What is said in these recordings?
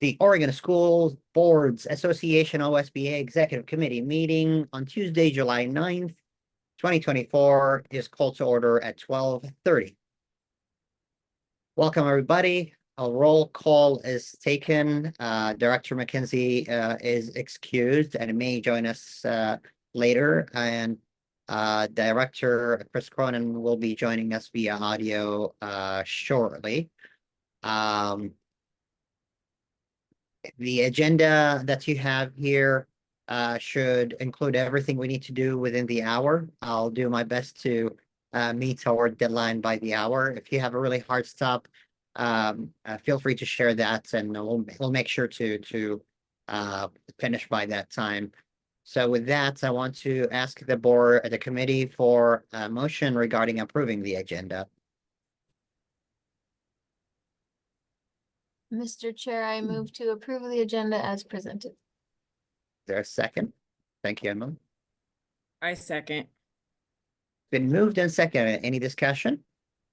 The Oregon School Boards Association OSBA Executive Committee meeting on Tuesday, July 9th, 2024 is called to order at 12:30. Welcome, everybody. A roll call is taken. Director McKenzie is excused and may join us later. And Director Chris Cronin will be joining us via audio shortly. The agenda that you have here should include everything we need to do within the hour. I'll do my best to meet our deadline by the hour. If you have a really hard stop, feel free to share that, and we'll make sure to finish by that time. So with that, I want to ask the committee for a motion regarding approving the agenda. Mr. Chair, I move to approve the agenda as presented. Is there a second? Thank you, Emma. I second. Been moved and seconded. Any discussion?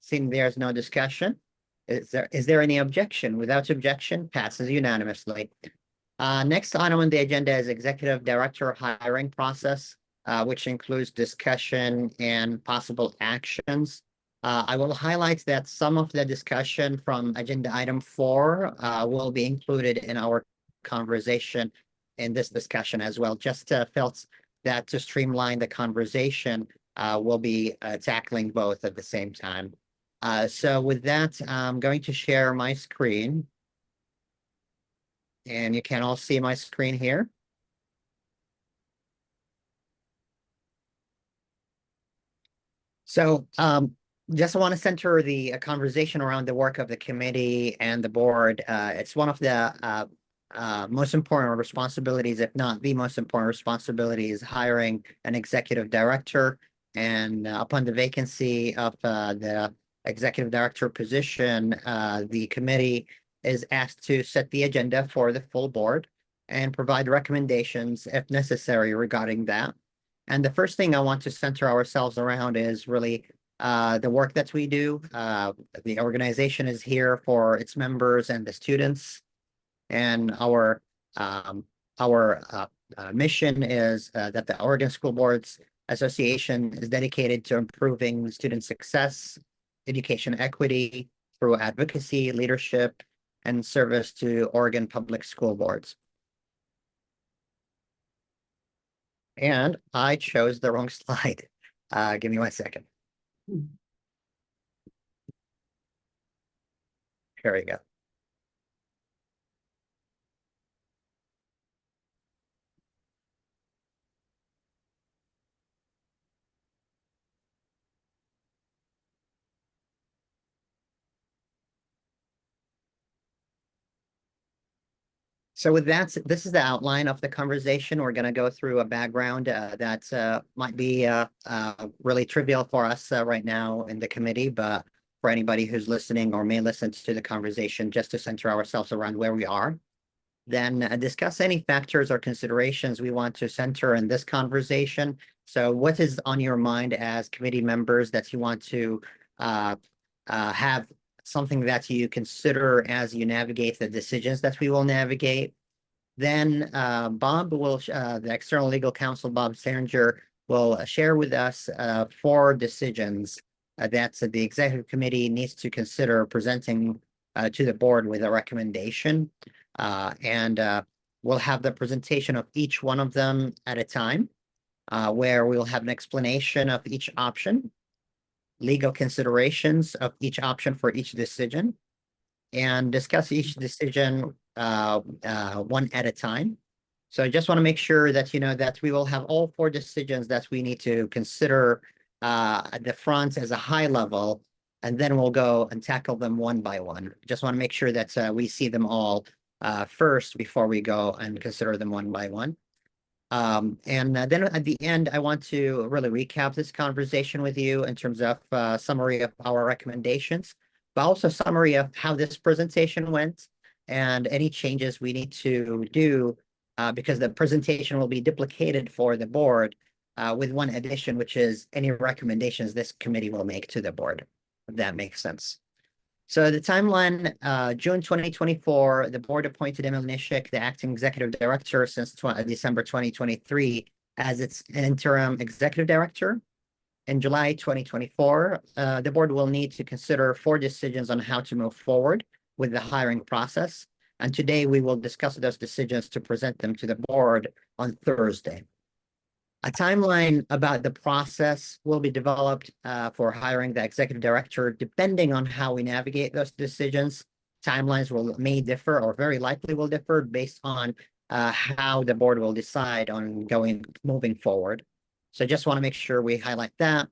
Seeing there's no discussion, is there any objection? Without objection, passes unanimously. Next item on the agenda is Executive Director hiring process, which includes discussion and possible actions. I will highlight that some of the discussion from agenda item 4 will be included in our conversation in this discussion as well. Just felt that to streamline the conversation, we'll be tackling both at the same time. So with that, I'm going to share my screen. And you can all see my screen here. So just want to center the conversation around the work of the committee and the board. It's one of the most important responsibilities, if not the most important responsibility, is hiring an executive director. And upon the vacancy of the executive director position, the committee is asked to set the agenda for the full board and provide recommendations if necessary regarding that. And the first thing I want to center ourselves around is really the work that we do. The organization is here for its members and the students. And our mission is that the Oregon School Boards Association is dedicated to improving student success, education equity through advocacy, leadership, and service to Oregon public school boards. And I chose the wrong slide. Give me 1 second. Here we go. So with that, this is the outline of the conversation. We're going to go through a background that might be really trivial for us right now in the committee, but for anybody who's listening or may listen to the conversation, just to center ourselves around where we are. Then discuss any factors or considerations we want to center in this conversation. So what is on your mind as committee members that you want to have something that you consider as you navigate the decisions that we will navigate. Then Bob will, the external legal counsel, Bob Seringer, will share with us 4 decisions that the executive committee needs to consider presenting to the board with a recommendation. And we'll have the presentation of each one of them at a time, where we'll have an explanation of each option, legal considerations of each option for each decision, and discuss each decision one at a time. So I just want to make sure that you know that we will have all 4 decisions that we need to consider at the front as a high level, and then we'll go and tackle them one by one. Just want to make sure that we see them all first before we go and consider them one by one. And then at the end, I want to really recap this conversation with you in terms of summary of our recommendations, but also summary of how this presentation went and any changes we need to do because the presentation will be duplicated for the board with one addition, which is any recommendations this committee will make to the board, if that makes sense. So the timeline, June 2024, the board appointed Emil Nishik, the acting executive director since December 2023, as its interim executive director. In July 2024, the board will need to consider 4 decisions on how to move forward with the hiring process. And today we will discuss those decisions to present them to the board on Thursday. A timeline about the process will be developed for hiring the executive director, depending on how we navigate those decisions. Timelines may differ or very likely will differ based on how the board will decide on moving forward. So I just want to make sure we highlight that.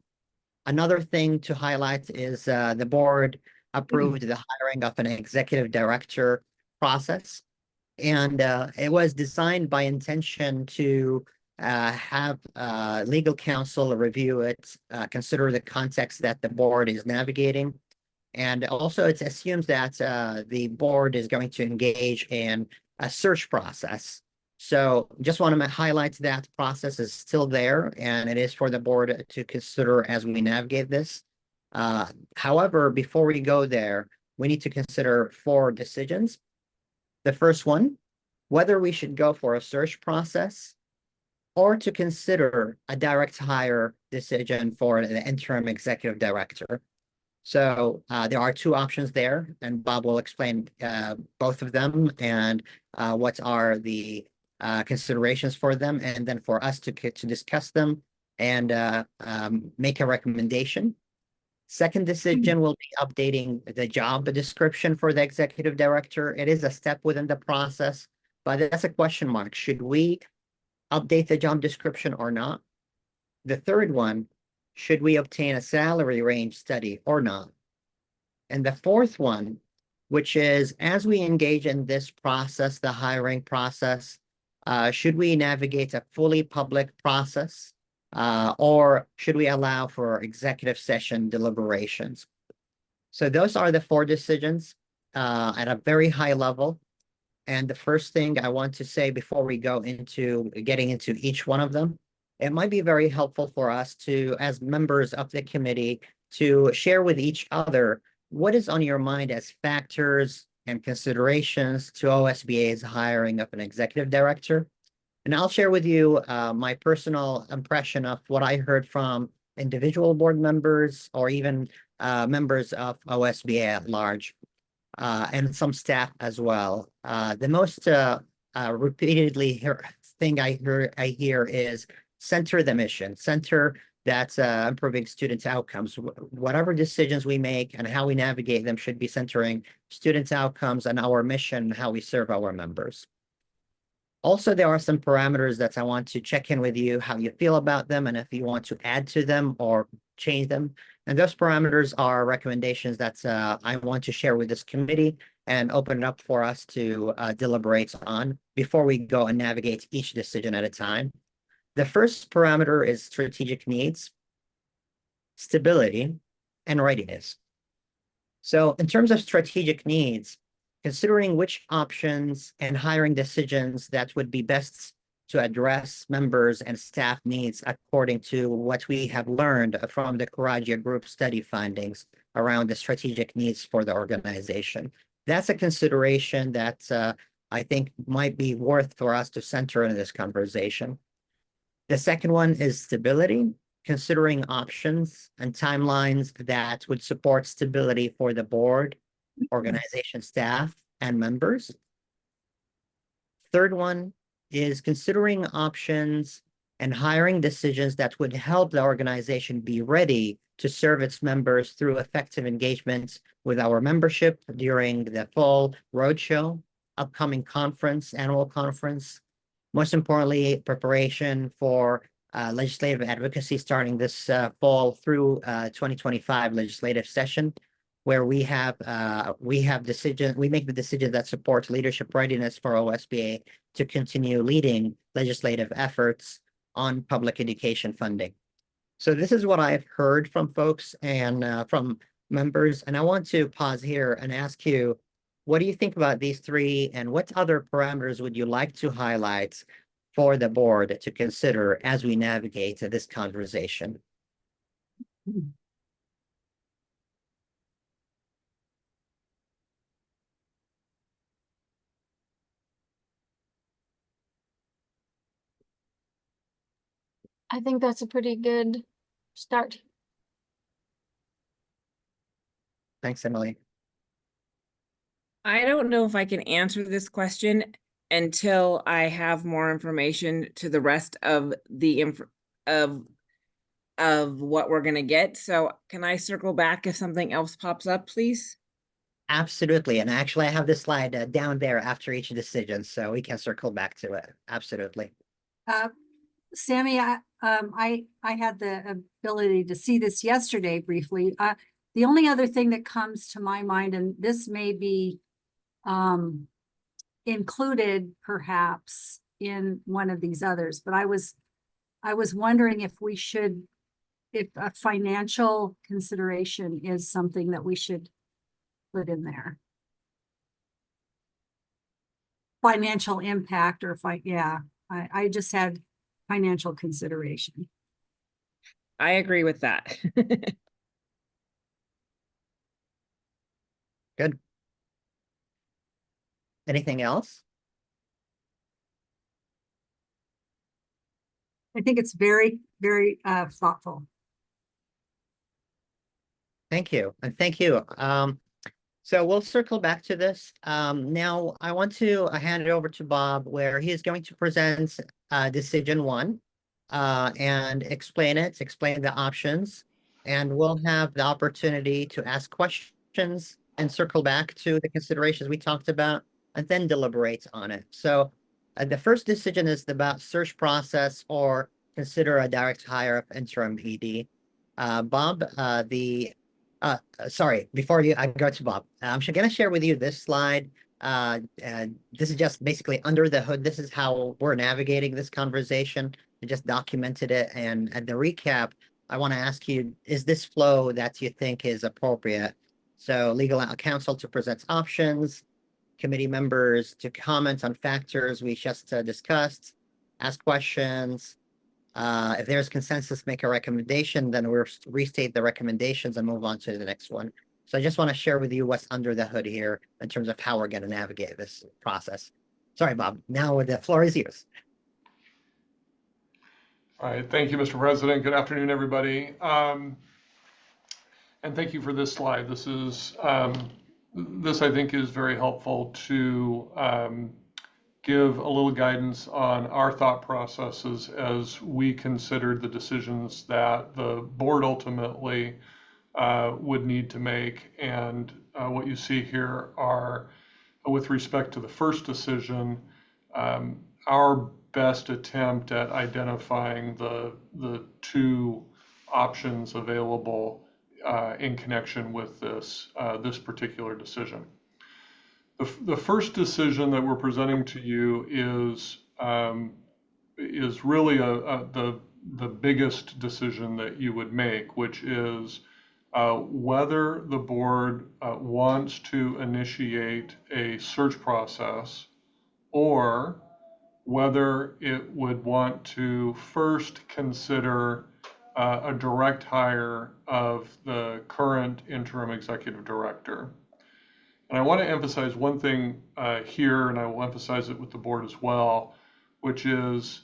Another thing to highlight is the board approved the hiring of an executive director process. And it was designed by intention to have legal counsel review it, consider the context that the board is navigating. And also it assumes that the board is going to engage in a search process. So just want to highlight that process is still there and it is for the board to consider as we navigate this. However, before we go there, we need to consider 4 decisions. The first one, whether we should go for a search process or to consider a direct hire decision for the interim executive director. So there are 2 options there, and Bob will explain both of them and what are the considerations for them, and then for us to discuss them and make a recommendation. Second decision will be updating the job description for the executive director. It is a step within the process, but that's a question mark. Should we update the job description or not? The third one, should we obtain a salary range study or not? And the fourth one, which is as we engage in this process, the hiring process, should we navigate a fully public process? Or should we allow for executive session deliberations? So those are the 4 decisions at a very high level. And the first thing I want to say before we go into getting into each one of them, it might be very helpful for us to, as members of the committee, to share with each other what is on your mind as factors and considerations to OSBA's hiring of an executive director. And I'll share with you my personal impression of what I heard from individual board members or even members of OSBA at large, and some staff as well. The most repeatedly thing I hear is center the mission, center that improving students' outcomes. Whatever decisions we make and how we navigate them should be centering students' outcomes and our mission and how we serve our members. Also, there are some parameters that I want to check in with you, how you feel about them, and if you want to add to them or change them. And those parameters are recommendations that I want to share with this committee and open it up for us to deliberate on before we go and navigate each decision at a time. The first parameter is strategic needs, stability, and readiness. So in terms of strategic needs, considering which options and hiring decisions that would be best to address members and staff needs according to what we have learned from the Coraggio Group study findings around the strategic needs for the organization. That's a consideration that I think might be worth for us to center in this conversation. The second one is stability, considering options and timelines that would support stability for the board, organization staff, and members. Third one is considering options and hiring decisions that would help the organization be ready to serve its members through effective engagement with our membership during the fall roadshow, upcoming conference, annual conference. Most importantly, preparation for legislative advocacy starting this fall through 2025 legislative session, where we make the decision that supports leadership readiness for OSBA to continue leading legislative efforts on public education funding. So this is what I've heard from folks and from members, and I want to pause here and ask you, what do you think about these 3, and what other parameters would you like to highlight for the board to consider as we navigate this conversation? I think that's a pretty good start. Thanks, Emily. I don't know if I can answer this question until I have more information to the rest of the of what we're gonna get. So can I circle back if something else pops up, please? Absolutely. And actually, I have this slide down there after each decision, so we can circle back to it. Absolutely. Sammy, I had the ability to see this yesterday briefly. The only other thing that comes to my mind, and this may be included perhaps in one of these others, but I was wondering if if a financial consideration is something that we should put in there. Financial impact or yeah, I just had financial consideration. I agree with that. Good. Anything else? I think it's very, very thoughtful. Thank you. And thank you. So we'll circle back to this. Now I want to hand it over to Bob, where he is going to present decision one and explain the options, and we'll have the opportunity to ask questions and circle back to the considerations we talked about and then deliberate on it. So the first decision is about search process or consider a direct hire of interim ED. Bob, sorry, before I go to Bob, I'm going to share with you this slide. And this is just basically under the hood. This is how we're navigating this conversation. I just documented it. And at the recap, I want to ask you, is this flow that you think is appropriate? So legal counsel to present options, committee members to comment on factors we just discussed, ask questions. If there's consensus, make a recommendation, then we'll restate the recommendations and move on to the next one. So I just want to share with you what's under the hood here in terms of how we're going to navigate this process. Sorry, Bob. Now the floor is yours. All right. Thank you, Mr. President. Good afternoon, everybody. And thank you for this slide. This is this I think is very helpful to give a little guidance on our thought processes as we considered the decisions that the board ultimately would need to make. And what you see here are, with respect to the first decision, our best attempt at identifying the two options available in connection with this particular decision. The first decision that we're presenting to you is really the biggest decision that you would make, which is whether the board wants to initiate a search process or whether it would want to first consider a direct hire of the current interim executive director. And I want to emphasize one thing here, and I will emphasize it with the board as well, which is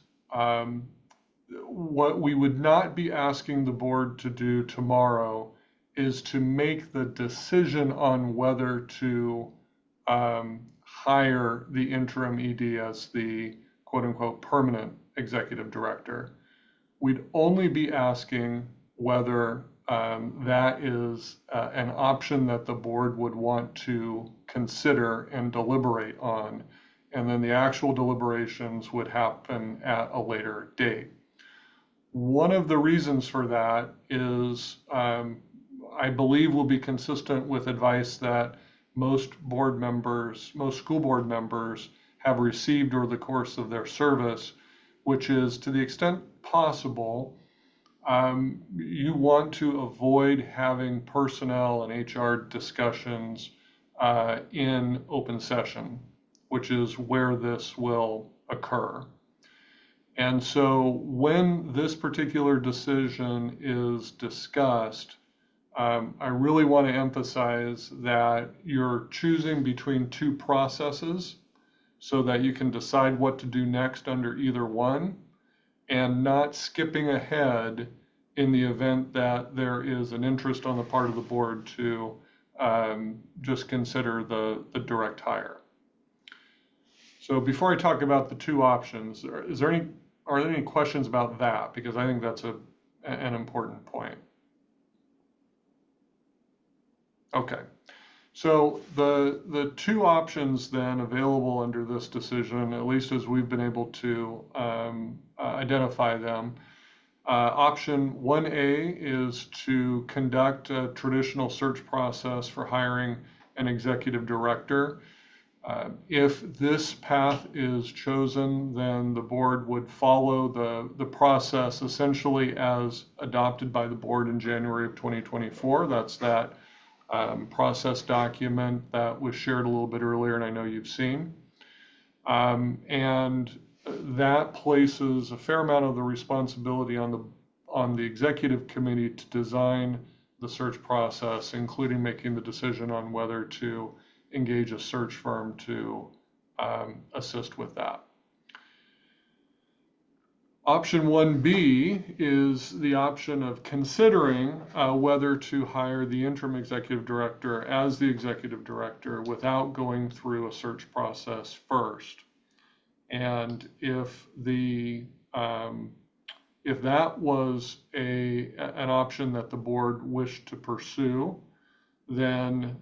what we would not be asking the board to do tomorrow is to make the decision on whether to hire the interim ED as the quote unquote permanent executive director. We'd only be asking whether that is an option that the board would want to consider and deliberate on, and then the actual deliberations would happen at a later date. One of the reasons for that is I believe will be consistent with advice that most school board members have received over the course of their service, which is, to the extent possible, you want to avoid having personnel and HR discussions in open session, which is where this will occur. And so when this particular decision is discussed, I really want to emphasize that you're choosing between two processes so that you can decide what to do next under either one. and not skipping ahead in the event that there is an interest on the part of the board to just consider the direct hire. So before I talk about the two options, are there any questions about that? Because I think that's an important point. Okay, so the two options then available under this decision, at least as we've been able to identify them. Option 1A is to conduct a traditional search process for hiring an executive director. If this path is chosen, then the board would follow the process essentially as adopted by the board in January of 2024. That's that process document that was shared a little bit earlier, and I know you've seen. And that places a fair amount of the responsibility on the executive committee to design the search process, including making the decision on whether to engage a search firm to assist with that. Option 1B is the option of considering whether to hire the interim executive director as the executive director without going through a search process first. And if that was an option that the board wished to pursue, then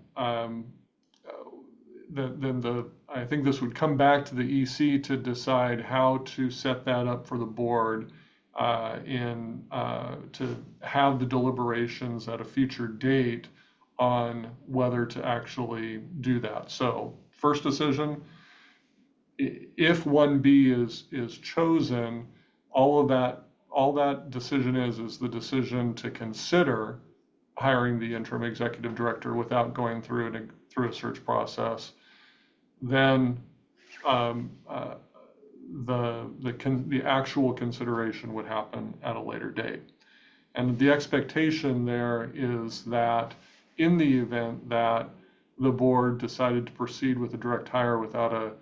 I think this would come back to the EC to decide how to set that up for the board to have the deliberations at a future date on whether to actually do that. So first decision, if 1B is chosen, all that decision is the decision to consider hiring the interim executive director without going through a search process. Then the actual consideration would happen at a later date. And the expectation there is that in the event that the board decided to proceed with a direct hire without a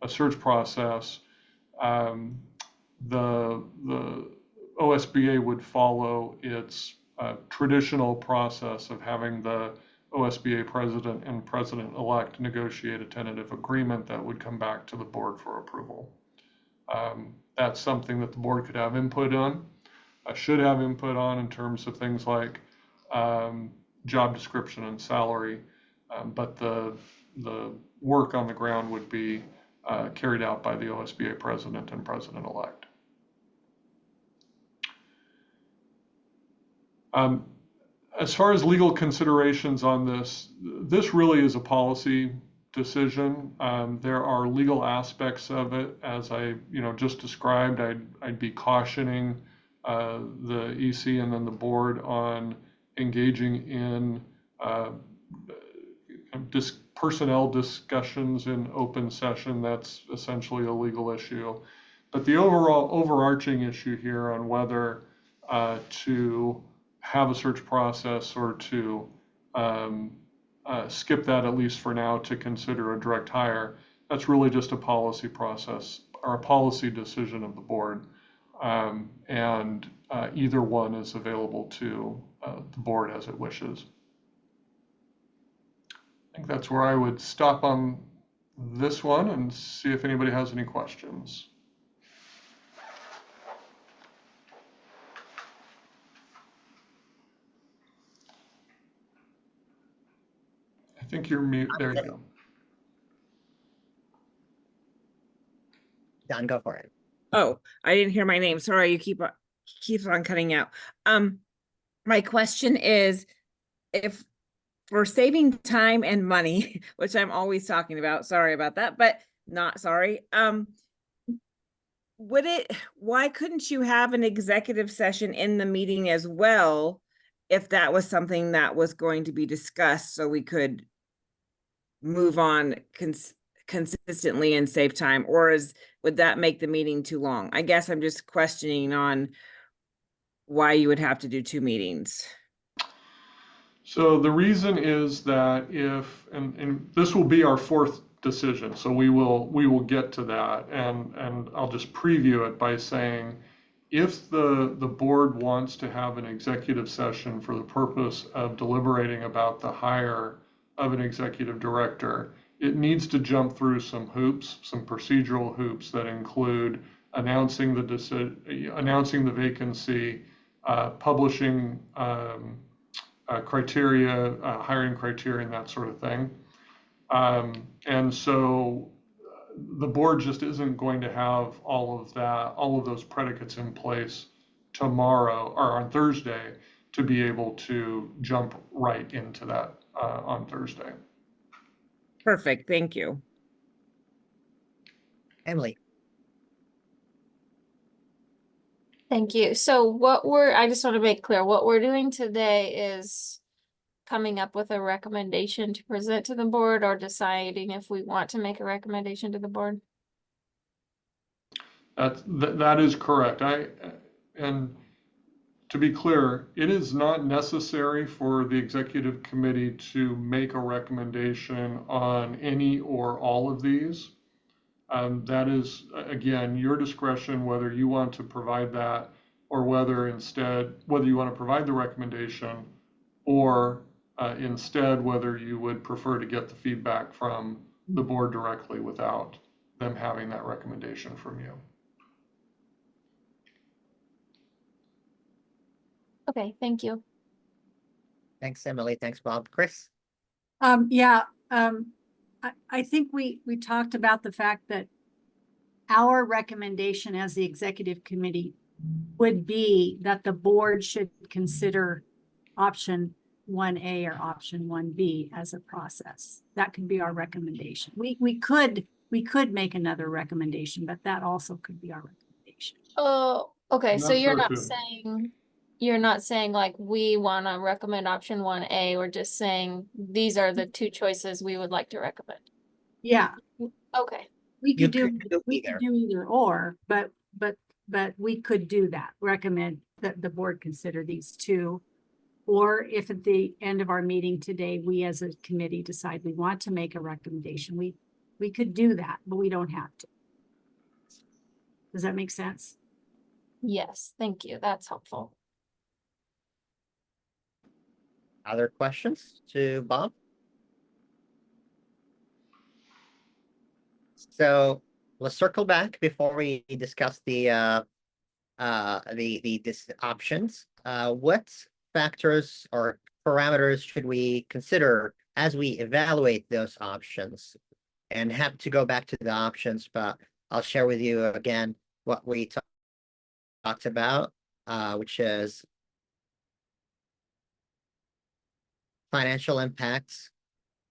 search process, the OSBA would follow its traditional process of having the OSBA president and president-elect negotiate a tentative agreement that would come back to the board for approval. That's something that the board could have input on, should have input on in terms of things like job description and salary, but the work on the ground would be carried out by the OSBA president and president-elect. As far as legal considerations on this really is a policy decision. There are legal aspects of it, as I just described. I'd be cautioning the EC and then the board on engaging in personnel discussions in open session. That's essentially a legal issue. But the overarching issue here on whether to have a search process or to skip that, at least for now, to consider a direct hire, that's really just a policy process or a policy decision of the board. And either one is available to the board as it wishes. I think that's where I would stop on this one and see if anybody has any questions. I think you're mute. There you go. Don, go for it. Oh, I didn't hear my name. Sorry, you keeps on cutting out. My question is, if we're saving time and money, which I'm always talking about, sorry about that, but not sorry. Why couldn't you have an executive session in the meeting as well if that was something that was going to be discussed so we could move on consistently and save time? Or would that make the meeting too long? I guess I'm just questioning on why you would have to do two meetings. So the reason is that and this will be our fourth decision, so we will get to that, and I'll just preview it by saying, If the board wants to have an executive session for the purpose of deliberating about the hire of an executive director, it needs to jump through some hoops, some procedural hoops that include announcing the vacancy, publishing criteria, hiring criteria, and that sort of thing. And so the board just isn't going to have all of those predicates in place tomorrow or on Thursday to be able to jump right into that on Thursday. Perfect, thank you. Emily, Thank you. So I just want to make clear, what we're doing today is coming up with a recommendation to present to the board or deciding if we want to make a recommendation to the board. That is correct. And to be clear, it is not necessary for the executive committee to make a recommendation on any or all of these. That is, again, your discretion, whether you want to provide that or whether you want to provide the recommendation or instead, whether you would prefer to get the feedback from the board directly without them having that recommendation from you. Okay, thank you. thanks, Emily. Thanks, Bob. Chris? Yeah, I think we talked about the fact that our recommendation as the executive committee would be that the board should consider option 1A or option 1B as a process. That could be our recommendation. We could make another recommendation, but that also could be our recommendation. Oh, okay, And so that's you're fair, not too. saying like we want to recommend option 1A, we're just saying these are the two choices we would like to recommend. Yeah, Okay, we You could do, could do we could either. do either or, but we could do that, recommend that the board consider these two. Or if at the end of our meeting today, we as a committee decide we want to make a recommendation, we could do that, but we don't have to. Does that make sense? yes, thank you, that's helpful. Other questions to Bob? So let's circle back before we discuss the options. What factors or parameters should we consider as we evaluate those options? And have to go back to the options, but I'll share with you again what we talked about, which is financial impacts,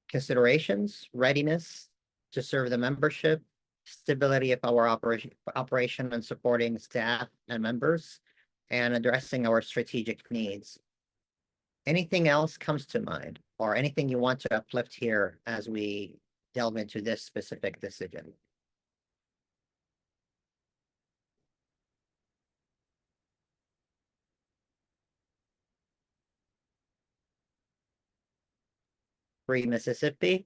considerations, readiness to serve the membership, stability of our operation and supporting staff and members, and addressing our strategic needs. Anything else comes to mind, or anything you want to uplift here as we delve into this specific decision? Free Mississippi.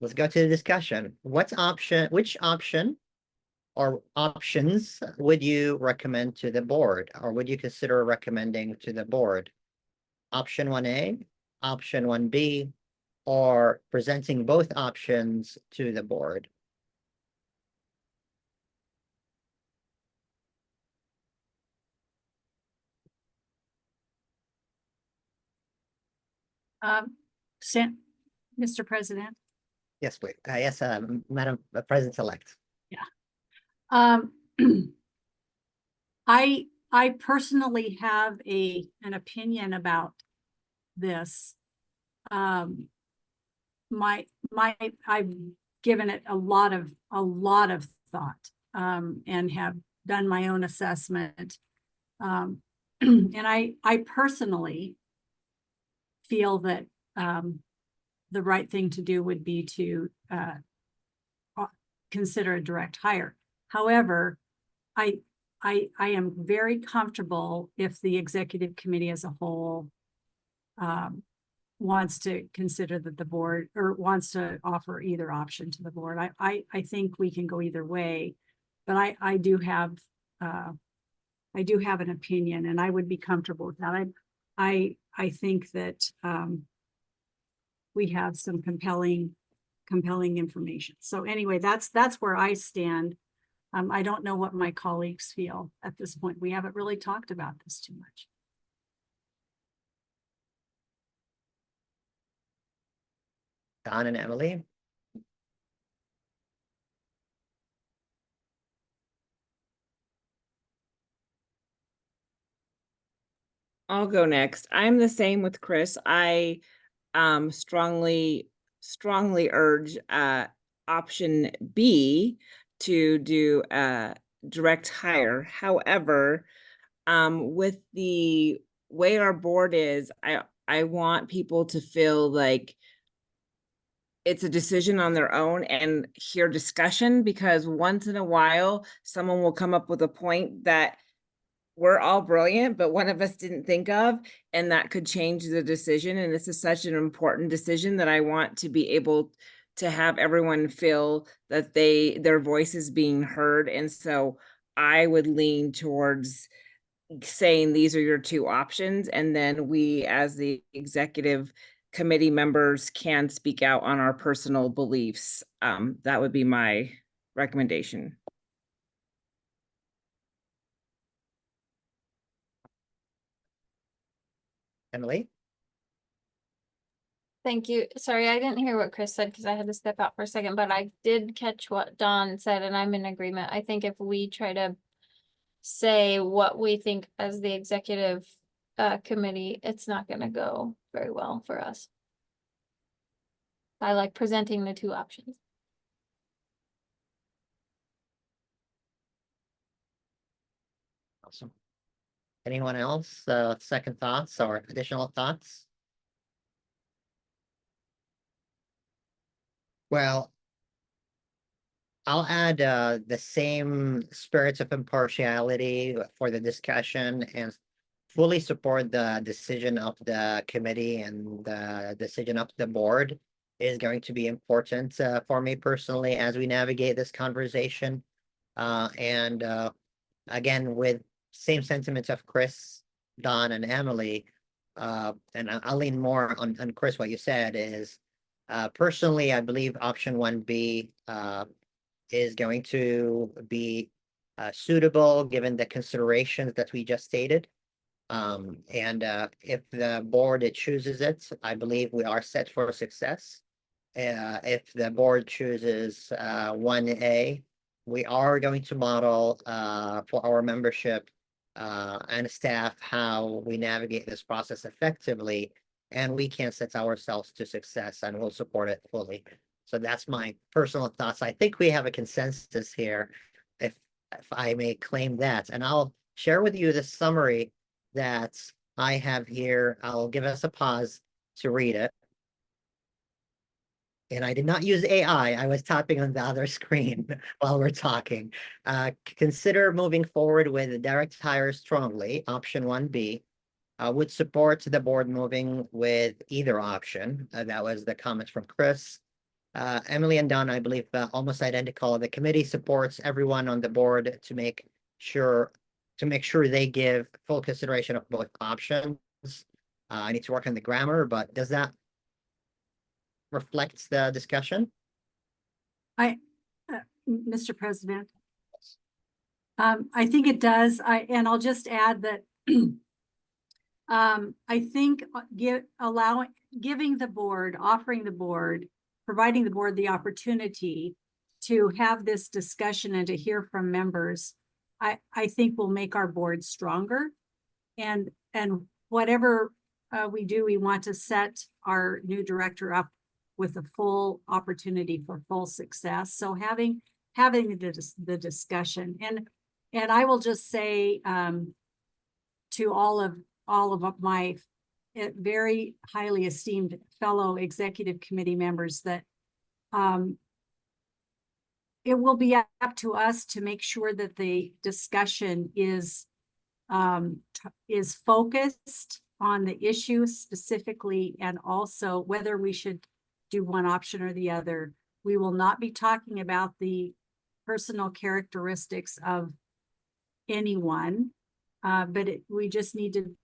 Let's go to the discussion. Which option or options would you recommend to the board, or would you consider recommending to the board? Option 1A, option 1B, or presenting both options to the board? Mr. President. Yes, please. Yes, Madam President-elect. Um, I personally have an opinion about this. I've given it a lot of thought, and have done my own assessment. And I personally feel that, the right thing to do would be to, consider a direct hire. However, I am very comfortable if the executive committee as a whole wants to consider that the board, or wants to offer either option to the board. I think we can go either way, but I do have I do have an opinion, and I would be comfortable with that. I think that we have some compelling information. So anyway, that's where I stand. I don't know what my colleagues feel at this point. We haven't really talked about this too much. Don and Emily? I'll go next. I'm the same with Chris. I strongly urge option B to do a direct hire. However, with the way our board is, I want people to feel like it's a decision on their own and hear discussion, because once in a while someone will come up with a point that we're all brilliant, but one of us didn't think of, and that could change the decision. And this is such an important decision that I want to be able to have everyone feel that their voice is being heard. And so I would lean towards saying these are your two options, and then we as the executive committee members can speak out on our personal beliefs. That would be my recommendation. Emily? Thank you. Sorry, I didn't hear what Chris said because I had to step out for a second, but I did catch what Don said, and I'm in agreement. I think if we try to say what we think as the executive committee, it's not gonna go very well for us. I like presenting the two options. Awesome. Anyone else, second thoughts or additional thoughts? Well, I'll add the same spirits of impartiality for the discussion and fully support the decision of the committee, and the decision of the board is going to be important for me personally as we navigate this conversation. And again, with same sentiments of Chris, Don, and Emily, and I'll lean more on Chris. What you said is, personally, I believe option 1B is going to be suitable given the considerations that we just stated. And if the board chooses it, I believe we are set for success. If the board chooses 1A, we are going to model for our membership and staff how we navigate this process effectively, and we can set ourselves to success, and we'll support it fully. So that's my personal thoughts. I think we have a consensus here, if I may claim that, and I'll share with you the summary that I have here. I'll give us a pause to read it. And I did not use AI. I was tapping on the other screen while we're talking. Consider moving forward with direct hire strongly. Option 1B would support the board moving with either option. That was the comments from Chris. Emily and Don, I believe, almost identical. The committee supports everyone on the board to make sure they give full consideration of both options. I need to work on the grammar, but does that reflect the discussion? Mr. President, I think it does. And I'll just add that I think giving the board, offering the board, providing the board the opportunity to have this discussion and to hear from members, I think will make our board stronger. And whatever we do, we want to set our new director up with a full opportunity for full success. So having the discussion, and I will just say to all of my very highly esteemed fellow executive committee members that it will be up to us to make sure that the discussion is focused on the issue specifically, and also whether we should do one option or the other. We will not be talking about the personal characteristics of anyone. we just need to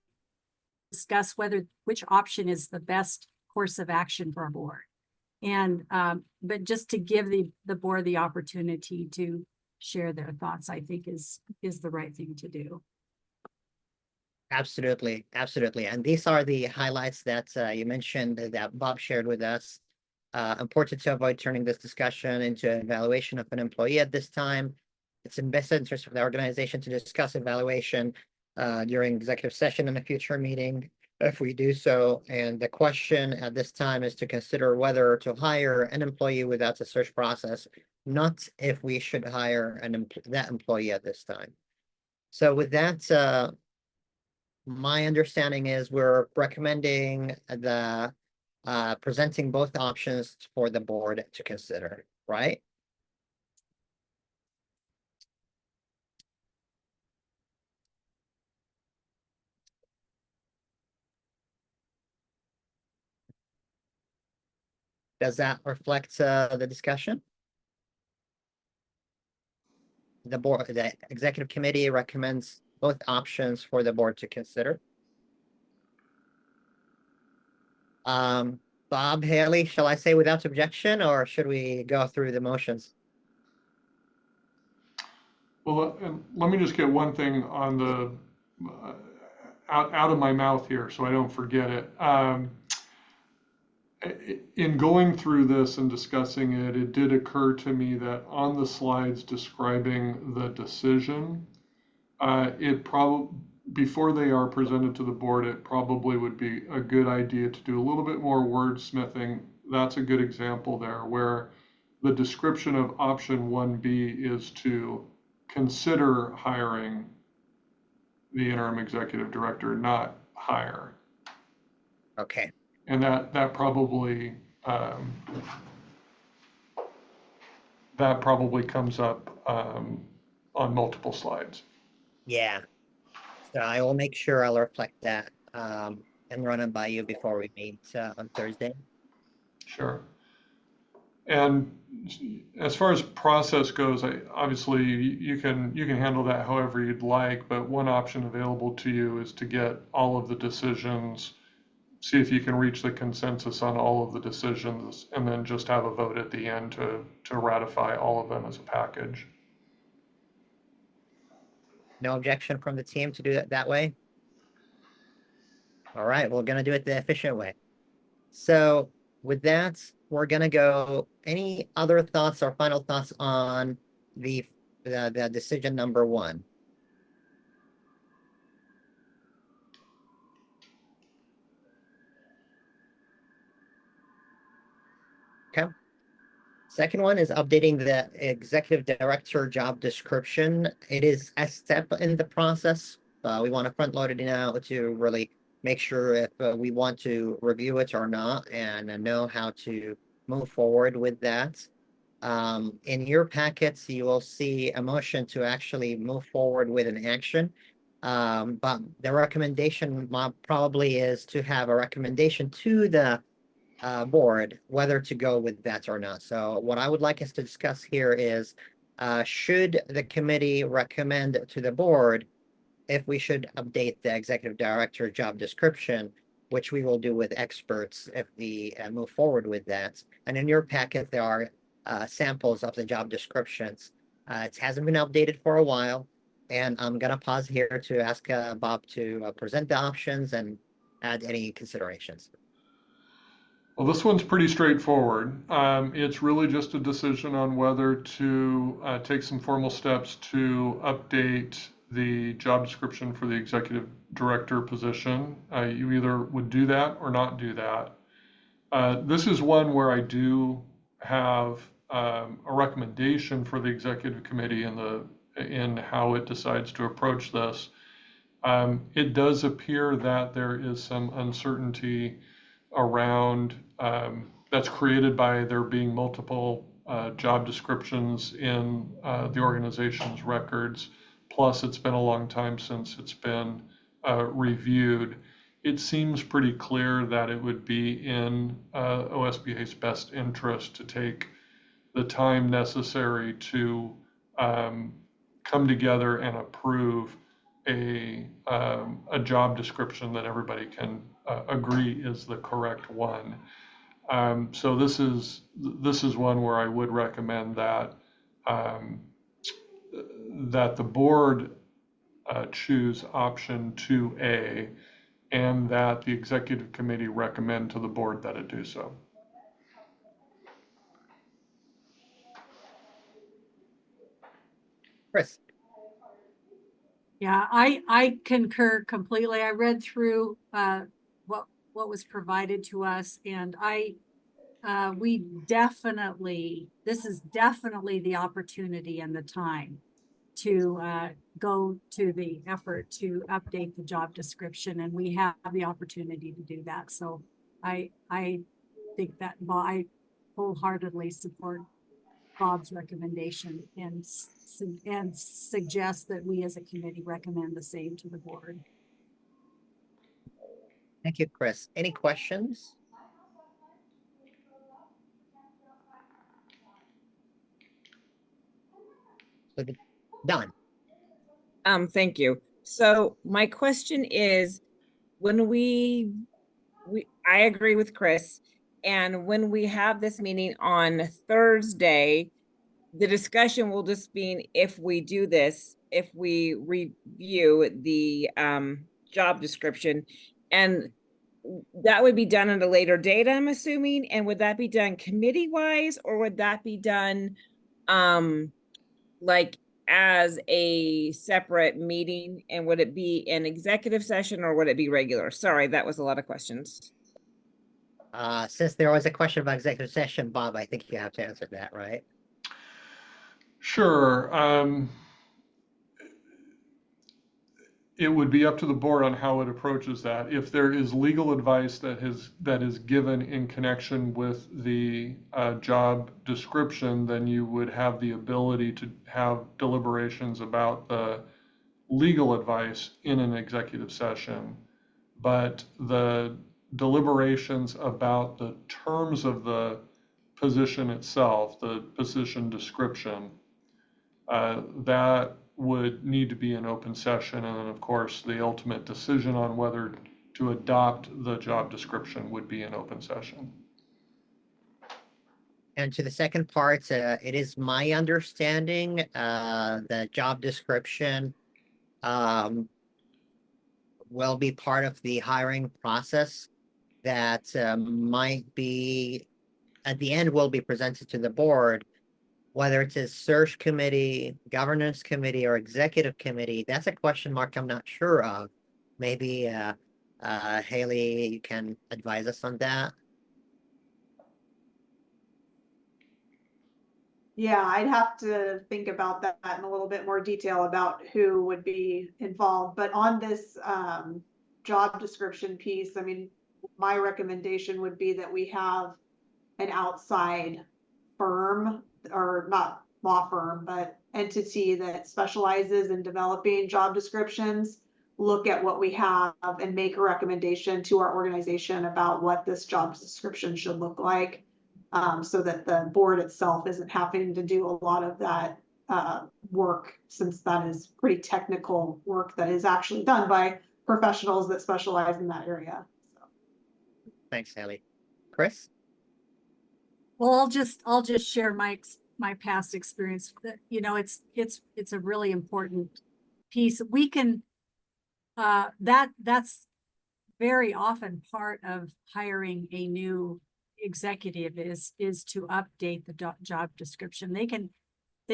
discuss which option is the best course of action for our board. And, but just to give the board the opportunity to share their thoughts, I think is the right thing to do. Absolutely, absolutely. And these are the highlights that you mentioned that Bob shared with us. Important to avoid turning this discussion into an evaluation of an employee at this time. It's in best interest of the organization to discuss evaluation during executive session in a future meeting if we do so. And the question at this time is to consider whether to hire an employee without a search process, not if we should hire that employee at this time. So with that, my understanding is we're recommending the presenting both options for the board to consider, right? Does that reflect the discussion? The executive committee recommends both options for the board to consider. Bob, Haley, shall I say without objection, or should we go through the motions? Well, let me just get one thing on the out of my mouth here, so I don't forget it. In going through this and discussing it, it did occur to me that on the slides describing the decision, before they are presented to the board, it probably would be a good idea to do a little bit more wordsmithing. That's a good example there, where the description of option 1B is to consider hiring the interim executive director, not hire. Okay, And that probably comes up on multiple slides. yeah. So I will make sure I'll reflect that and run it by you before we meet on Thursday. Sure. And as far as process goes, obviously you can handle that however you'd like, but one option available to you is to get all of the decisions, see if you can reach the consensus on all of the decisions, and then just have a vote at the end to ratify all of them as a package. No objection from the team to do it that way? All right, we're gonna do it the efficient way. So with that, we're gonna go, any other thoughts or final thoughts on the decision number 1? Okay. Second one is updating the executive director job description. It is a step in the process. We want to front load it now to really make sure if we want to review it or not and know how to move forward with that. In your packets, you will see a motion to actually move forward with an action. But the recommendation probably is to have a recommendation to the board whether to go with that or not. So what I would like us to discuss here is should the committee recommend to the board if we should update the executive director job description, which we will do with experts if we move forward with that. And in your packet, there are samples of the job descriptions. It hasn't been updated for a while, and I'm gonna pause here to ask Bob to present the options and add any considerations. Well, this one's pretty straightforward. It's really just a decision on whether to take some formal steps to update the job description for the executive director position. You either would do that or not do that. This is one where I do have a recommendation for the executive committee in how it decides to approach this. It does appear that there is some uncertainty around that's created by there being multiple job descriptions in the organization's records. Plus, it's been a long time since it's been reviewed. It seems pretty clear that it would be in OSBA's best interest to take the time necessary to come together and approve a job description that everybody can agree is the correct one. So this is one where I would recommend that that the board choose option 2A, and that the executive committee recommend to the board that it do so. Chris? Yeah, I concur completely. I read through what was provided to us, and we definitely, this is definitely the opportunity and the time to go to the effort to update the job description, and we have the opportunity to do that. So I think that I wholeheartedly support Bob's recommendation and suggest that we as a committee recommend the same to the board. Thank you, Chris. Any questions? Done. Thank you. So my question is, when I agree with Chris, and when we have this meeting on Thursday, the discussion will just be if we do this, if we review the job description, and that would be done at a later date, I'm assuming. And would that be done committee wise, or would that be done like as a separate meeting? And would it be an executive session, or would it be regular? Sorry, that was a lot of questions. Since there was a question about executive session, Bob, I think you have to answer that, right? Sure. It would be up to the board on how it approaches that. If there is legal advice that is given in connection with the job description, then you would have the ability to have deliberations about the legal advice in an executive session. But the deliberations about the terms of the position itself, the position description, that would need to be an open session. And then, of course, the ultimate decision on whether to adopt the job description would be an open session. And to the second part, it is my understanding the job description will be part of the hiring process that might be, at the end, will be presented to the board. Whether it's a search committee, governance committee, or executive committee, that's a question mark I'm not sure of. Maybe Haley, you can advise us on that. Yeah, I'd have to think about that in a little bit more detail about who would be involved. But on this job description piece, I mean, my recommendation would be that we have an outside firm, or not law firm, but entity that specializes in developing job descriptions, look at what we have and make a recommendation to our organization about what this job description should look like. So that the board itself isn't having to do a lot of that work, since that is pretty technical work that is actually done by professionals that specialize in that area. So. Thanks, Haley. Chris? Well, I'll just share my past experience. You know, it's a really important piece. We can that's very often part of hiring a new executive is to update the job description. They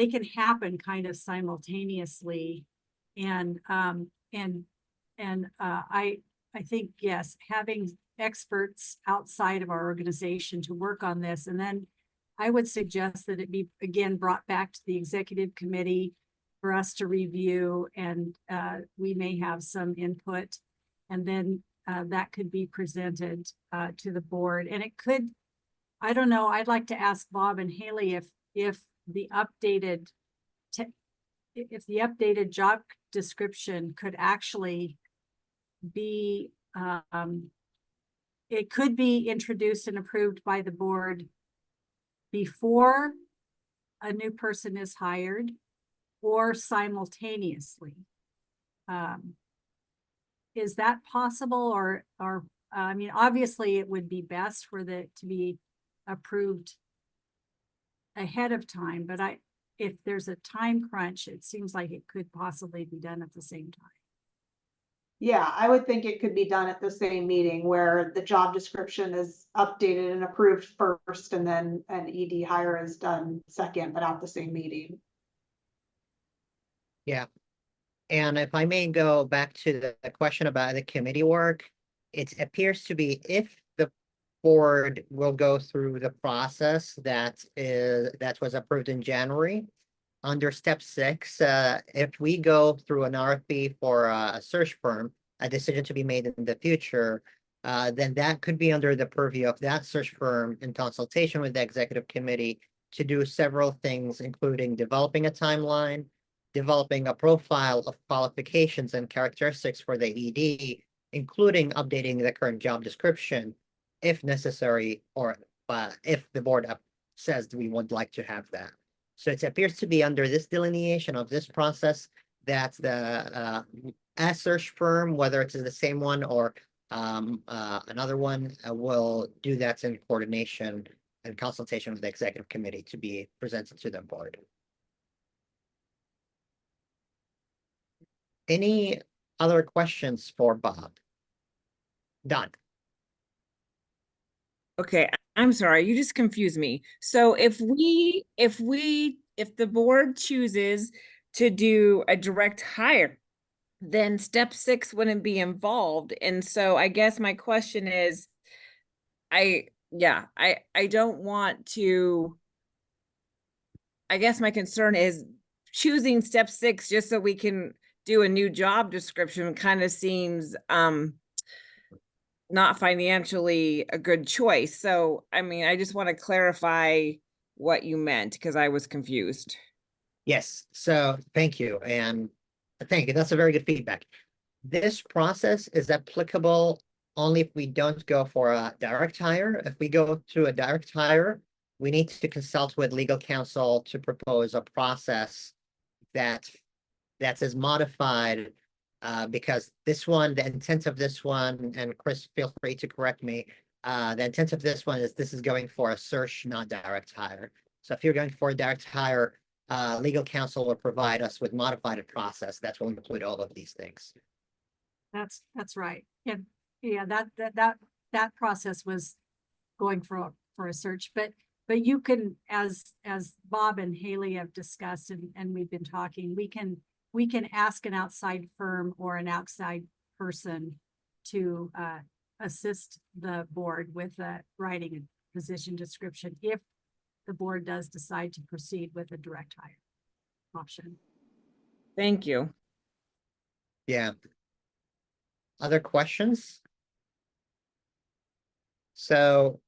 can happen kind of simultaneously, and I think, yes, having experts outside of our organization to work on this, and then I would suggest that it be again brought back to the executive committee for us to review, and we may have some input, and then that could be presented to the board. And it could, I don't know, I'd like to ask Bob and Haley if the updated job description could actually be, it could be introduced and approved by the board before a new person is hired or simultaneously. Is that possible or, I mean, obviously it would be best for to be approved ahead of time, but if there's a time crunch, it seems like it could possibly be done at the same time. Yeah, I would think it could be done at the same meeting where the job description is updated and approved first, and then an ED hire is done second, but at the same meeting. Yeah. And if I may go back to the question about the committee work, it appears to be if the board will go through the process that was approved in January. Under step 6, if we go through an RFP for a search firm, a decision to be made in the future, then that could be under the purview of that search firm in consultation with the executive committee to do several things, including developing a timeline, developing a profile of qualifications and characteristics for the ED, including updating the current job description if necessary, or if the board says we would like to have that. So it appears to be under this delineation of this process that the a search firm, whether it's the same one or another one, will do that in coordination and consultation with the executive committee to be presented to the board. Any other questions for Bob? Done. Okay, I'm sorry, you just confused me. So if the board chooses to do a direct hire, then step 6 wouldn't be involved. And so I guess my question is, I don't want to, I guess my concern is choosing step 6 just so we can do a new job description kind of seems not financially a good choice. So, I mean, I just want to clarify what you meant because I was confused. Yes, so thank you, and thank you. That's a very good feedback. This process is applicable only if we don't go for a direct hire. If we go to a direct hire, we need to consult with legal counsel to propose a process that is modified, because this one, the intent of this one, and Chris, feel free to correct me, the intent of this one is this is going for a search, not direct hire. So if you're going for a direct hire, legal counsel will provide us with modified process that will include all of these things. That's right. Yeah, that process was going for a search, but you can, as Bob and Haley have discussed and we've been talking, we can ask an outside firm or an outside person to assist the board with writing a position description if the board does decide to proceed with a direct hire option. Thank you. Yeah. Other questions? So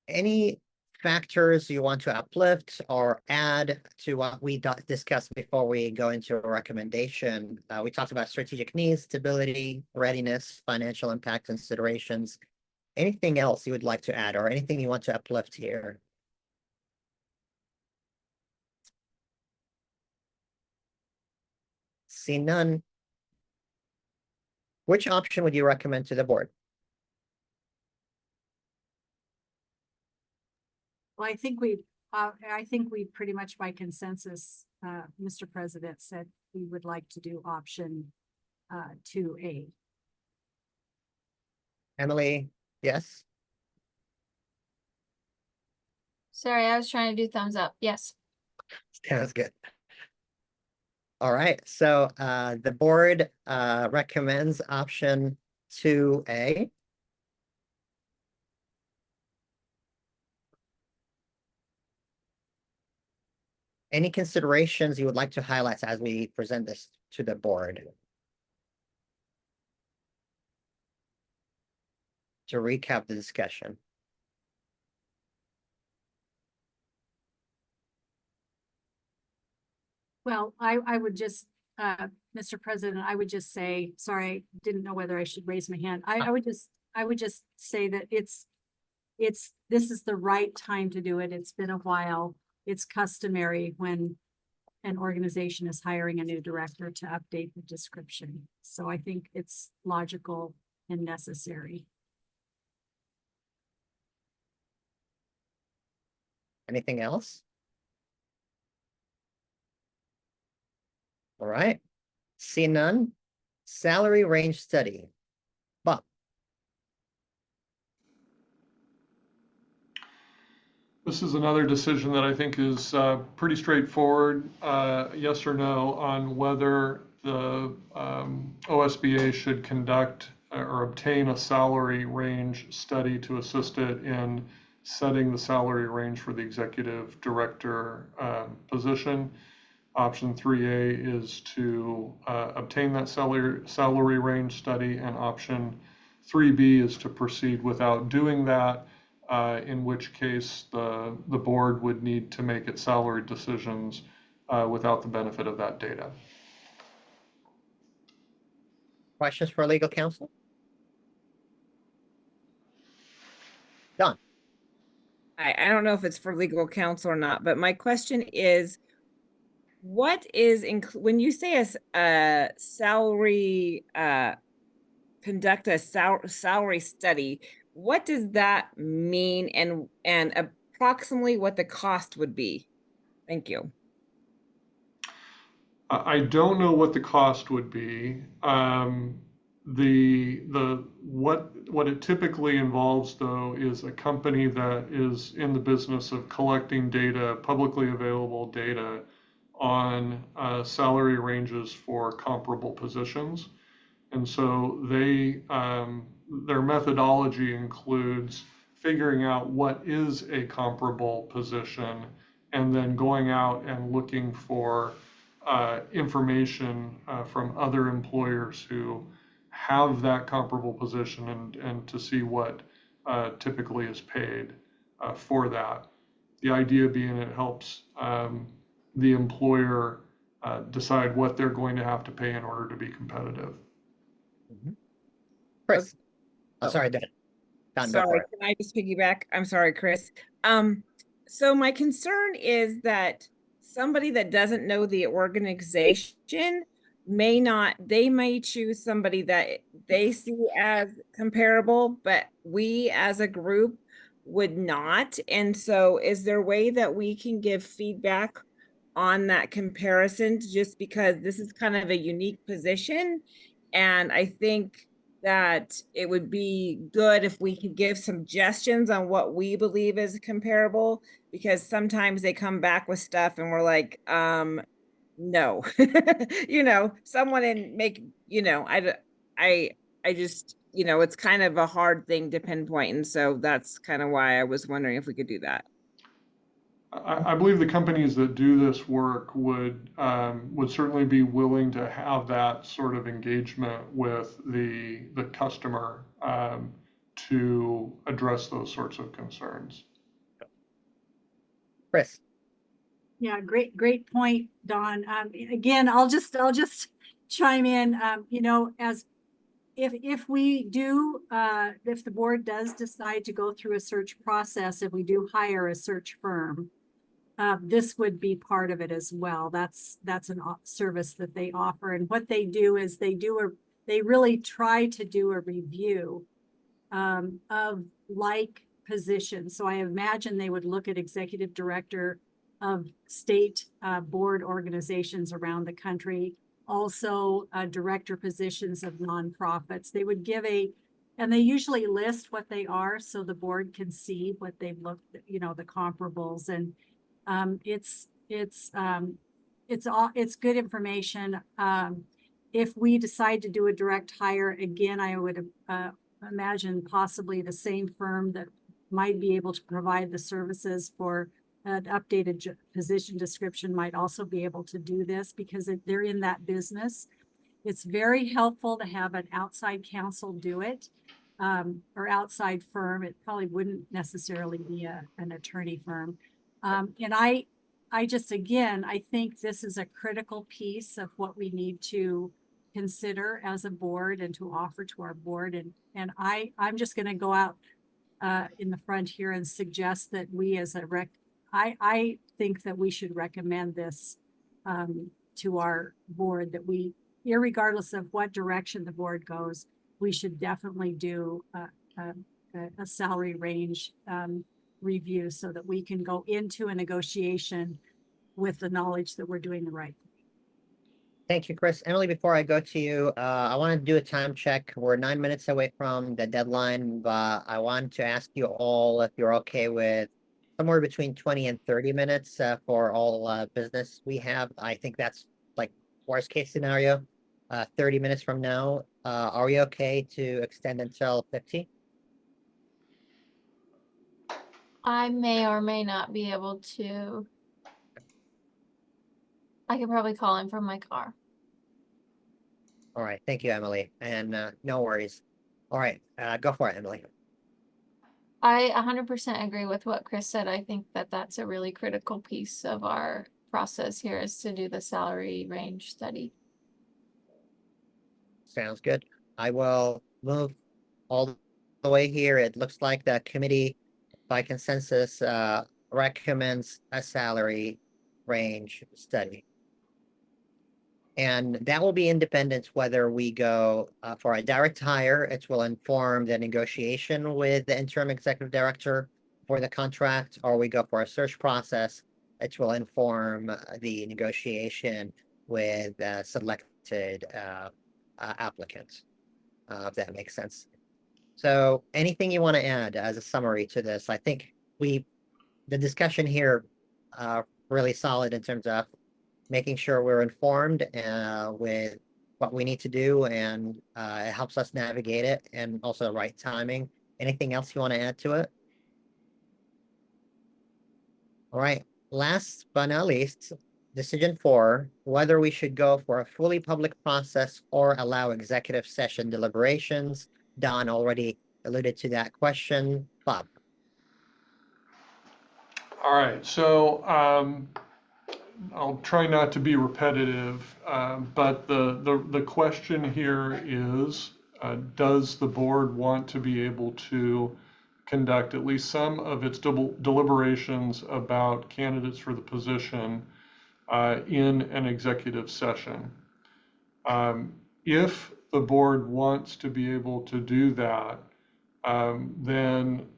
any factors you want to uplift or add to what we discussed before we go into a recommendation? We talked about strategic needs, stability, readiness, financial impact considerations. Anything else you would like to add or anything you want to uplift here? See none. Which option would you recommend to the board? Well, I think we pretty much by consensus, Mr. President, said we would like to do option 2A. Emily, yes? Sorry, I was trying to do thumbs up. Yes. Sounds good. All right, so the board recommends option 2A. Any considerations you would like to highlight as we present this to the board? To recap the discussion. Well, I would just, Mr. President, I would just say, sorry, I didn't know whether I should raise my hand. I would just say that this is the right time to do it. It's been a while. It's customary when an organization is hiring a new director to update the description. So I think it's logical and necessary. Anything else? All right. See none. Salary range study. Bob. This is another decision that I think is pretty straightforward, yes or no, on whether the OSBA should conduct or obtain a salary range study to assist it in setting the salary range for the executive director position. Option 3A is to obtain that salary range study, and option 3B is to proceed without doing that. In which case the board would need to make its salary decisions without the benefit of that data. Questions for legal counsel? Done. I don't know if it's for legal counsel or not, but my question is, what is when you say a salary conduct a salary study, what does that mean, and approximately what the cost would be? Thank you. I don't know what the cost would be. What it typically involves, though, is a company that is in the business of collecting data, publicly available data, on salary ranges for comparable positions. And so their methodology includes figuring out what is a comparable position and then going out and looking for information from other employers who have that comparable position and to see what typically is paid for that. The idea being it helps the employer decide what they're going to have to pay in order to be competitive. Chris. Oh. Oh, sorry, Dan. Don, go Sorry, for it. can I just piggyback? I'm sorry, Chris. So my concern is that somebody that doesn't know the organization they may choose somebody that they see as comparable, but we as a group would not. And so is there a way that we can give feedback on that comparison, just because this is kind of a unique position? And I think that it would be good if we could give suggestions on what we believe is comparable, because sometimes they come back with stuff and we're like, no, someone in make, I just, it's kind of a hard thing to pinpoint. And so that's kind of why I was wondering if we could do that. I believe the companies that do this work would certainly be willing to have that sort of engagement with the customer to address those sorts of concerns. Chris. Yeah, great point, Don. Again, I'll just chime in. As if we do, if the board does decide to go through a search process, if we do hire a search firm, this would be part of it as well. That's an service that they offer, and what they do is they really try to do a review of like positions. So I imagine they would look at executive director of state board organizations around the country, also director positions of nonprofits. They would give and they usually list what they are so the board can see what they've looked, the comparables, and it's good information. If we decide to do a direct hire, again, I would imagine possibly the same firm that might be able to provide the services for an updated position description might also be able to do this because they're in that business. It's very helpful to have an outside counsel do it, or outside firm. It probably wouldn't necessarily be an attorney firm. And I think this is a critical piece of what we need to consider as a board and to offer to our board. And I'm just going to go out in the front here and suggest that we as I think that we should recommend this to our board that we, irregardless of what direction the board goes, we should definitely do a salary range review so that we can go into a negotiation with the knowledge that we're doing the right thing. Thank you, Chris. Emily, before I go to you, I want to do a time check. We're 9 minutes away from the deadline, but I want to ask you all if you're okay with somewhere between 20 and 30 minutes for all business we have. I think that's like worst case scenario. 30 minutes from now, are we okay to extend until 50? I may or may not be able to. I could probably call in from my car. All right, thank you, Emily, and no worries. All right, go for it, Emily. I 100% agree with what Chris said. I think that that's a really critical piece of our process here is to do the salary range study. Sounds good. I will move all the way here. It looks like the committee by consensus recommends a salary range study. And that will be independent whether we go for a direct hire. It will inform the negotiation with the interim executive director for the contract, or we go for a search process. It will inform the negotiation with selected applicants, if that makes sense. So anything you want to add as a summary to this? I think the discussion here really solid in terms of making sure we're informed with what we need to do, and it helps us navigate it, and also the right timing. Anything else you want to add to it? All right, last but not least, decision 4, whether we should go for a fully public process or allow executive session deliberations. Don already alluded to that question. Bob. All right, so I'll try not to be repetitive, but the question here is, does the board want to be able to conduct at least some of its deliberations about candidates for the position in an executive session? If the board wants to be able to do that, then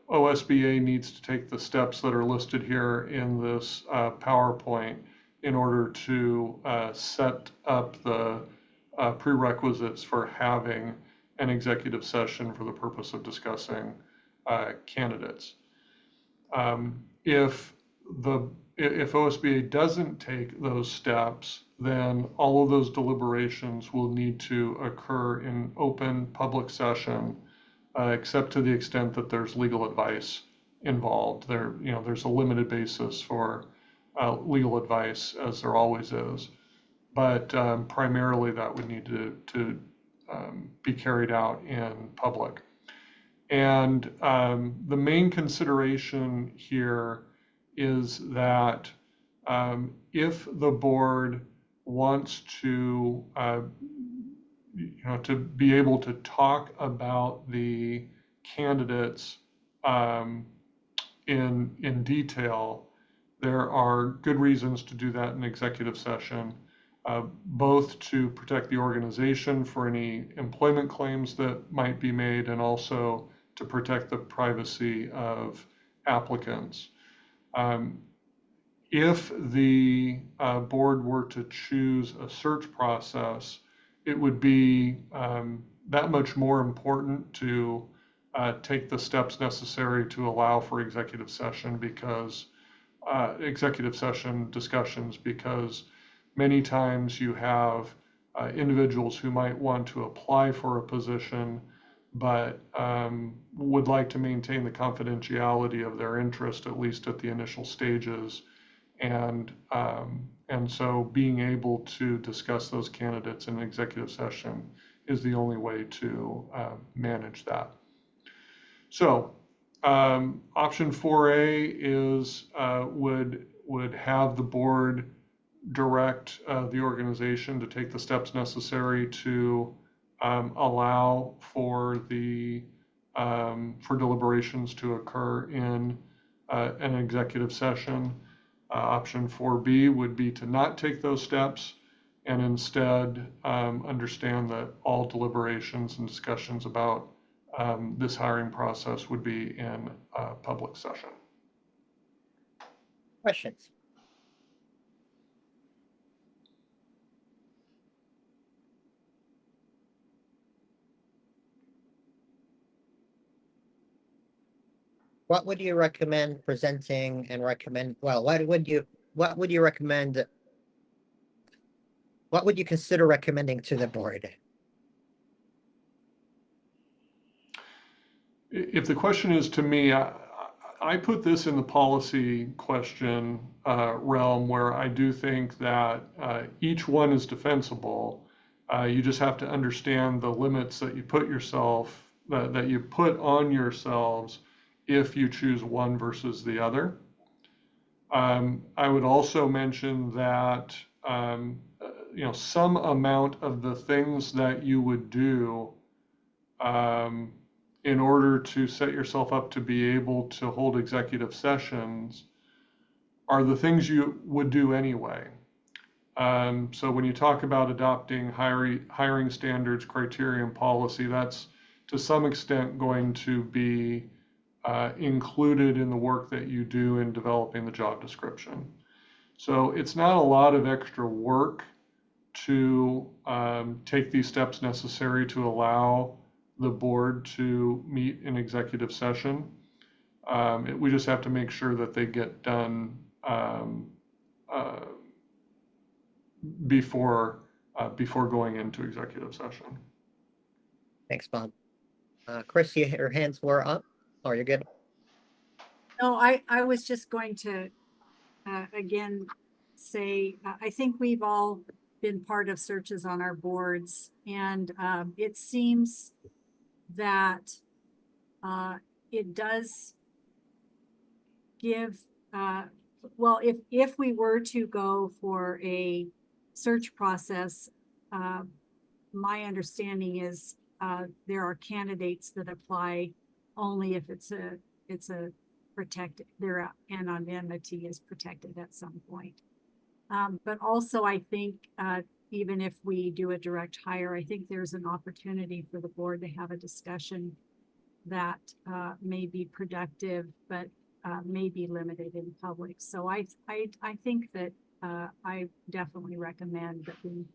OSBA needs to take the steps that are listed here in this PowerPoint in order to set up the prerequisites for having an executive session for the purpose of discussing candidates. If OSBA doesn't take those steps, then all of those deliberations will need to occur in open public session, except to the extent that there's legal advice involved. There's a limited basis for legal advice, as there always is, but primarily that would need to be carried out in public. And the main consideration here is that if the board wants to to be able to talk about the candidates in detail, there are good reasons to do that in executive session, both to protect the organization for any employment claims that might be made, and also to protect the privacy of applicants. If the board were to choose a search process, it would be that much more important to take the steps necessary to allow for executive session discussions, because many times you have individuals who might want to apply for a position but would like to maintain the confidentiality of their interest, at least at the initial stages. And so being able to discuss those candidates in executive session is the only way to manage that. So option 4A is would have the board direct the organization to take the steps necessary to allow for deliberations to occur in an executive session. Option 4B would be to not take those steps and instead understand that all deliberations and discussions about this hiring process would be in public session. Questions? What would you recommend presenting and recommend, well, what would you recommend? What would you consider recommending to the board? If the question is to me, I put this in the policy question realm where I do think that each one is defensible. You just have to understand the limits that you put yourself, that you put on yourselves if you choose one versus the other. I would also mention that some amount of the things that you would do in order to set yourself up to be able to hold executive sessions are the things you would do anyway. So when you talk about adopting hiring standards, criteria, and policy, that's to some extent going to be included in the work that you do in developing the job description. So it's not a lot of extra work to take these steps necessary to allow the board to meet in executive session. We just have to make sure that they get done before going into executive session. Thanks, Bob. Chris, your hands were up. Oh, you're good. No, I was just going to, again, say, I think we've all been part of searches on our boards, and it seems that it does give, well, if we were to go for a search process, my understanding is there are candidates that apply only if it's a protected, their anonymity is protected at some point. But also I think even if we do a direct hire, I think there's an opportunity for the board to have a discussion that may be productive, but may be limited in public. So I think that I definitely recommend that we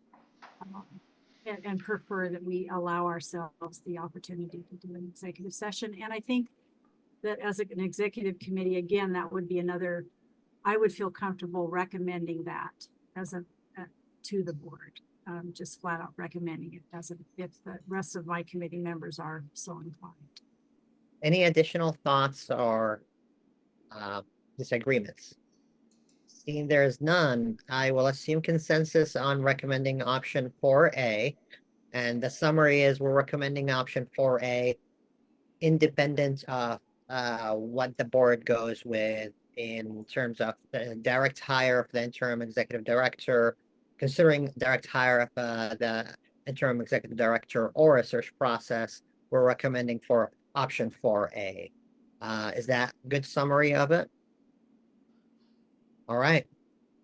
and prefer that we allow ourselves the opportunity to do an executive session. And I think that as an executive committee, again, that would be another, I would feel comfortable recommending that as to the board, just flat out recommending it as if the rest of my committee members are so inclined. Any additional thoughts or disagreements? Seeing there's none, I will assume consensus on recommending option 4A. And the summary is we're recommending option 4A independent of what the board goes with in terms of the direct hire of the interim executive director, considering direct hire of the interim executive director or a search process, we're recommending for option 4A. Is that a good summary of it? All right.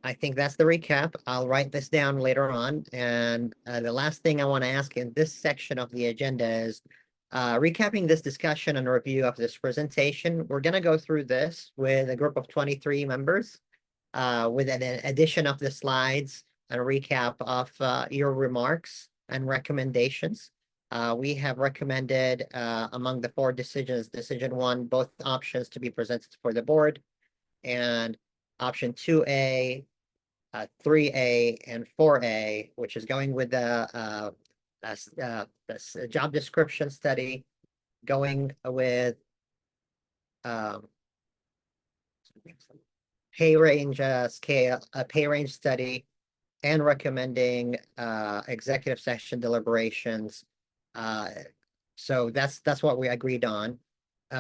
I think that's the recap. I'll write this down later on. And the last thing I want to ask in this section of the agenda is recapping this discussion and review of this presentation. We're going to go through this with a group of 23 members with an addition of the slides and a recap of your remarks and recommendations. We have recommended among the 4 decisions, decision 1, both options to be presented for the board, and option 2A, 3A, and 4A, which is going with the job description study, going with pay range scale, pay range study, and recommending executive session deliberations. So that's what we agreed on.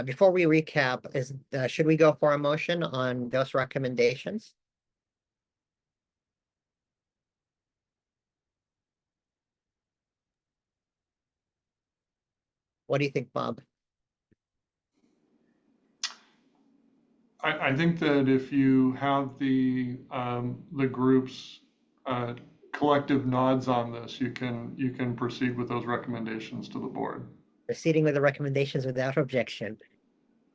Before we recap, should we go for a motion on those recommendations? What do you think, Bob? I think that if you have the group's collective nods on this, you can proceed with those recommendations to the board. Proceeding with the recommendations without objection.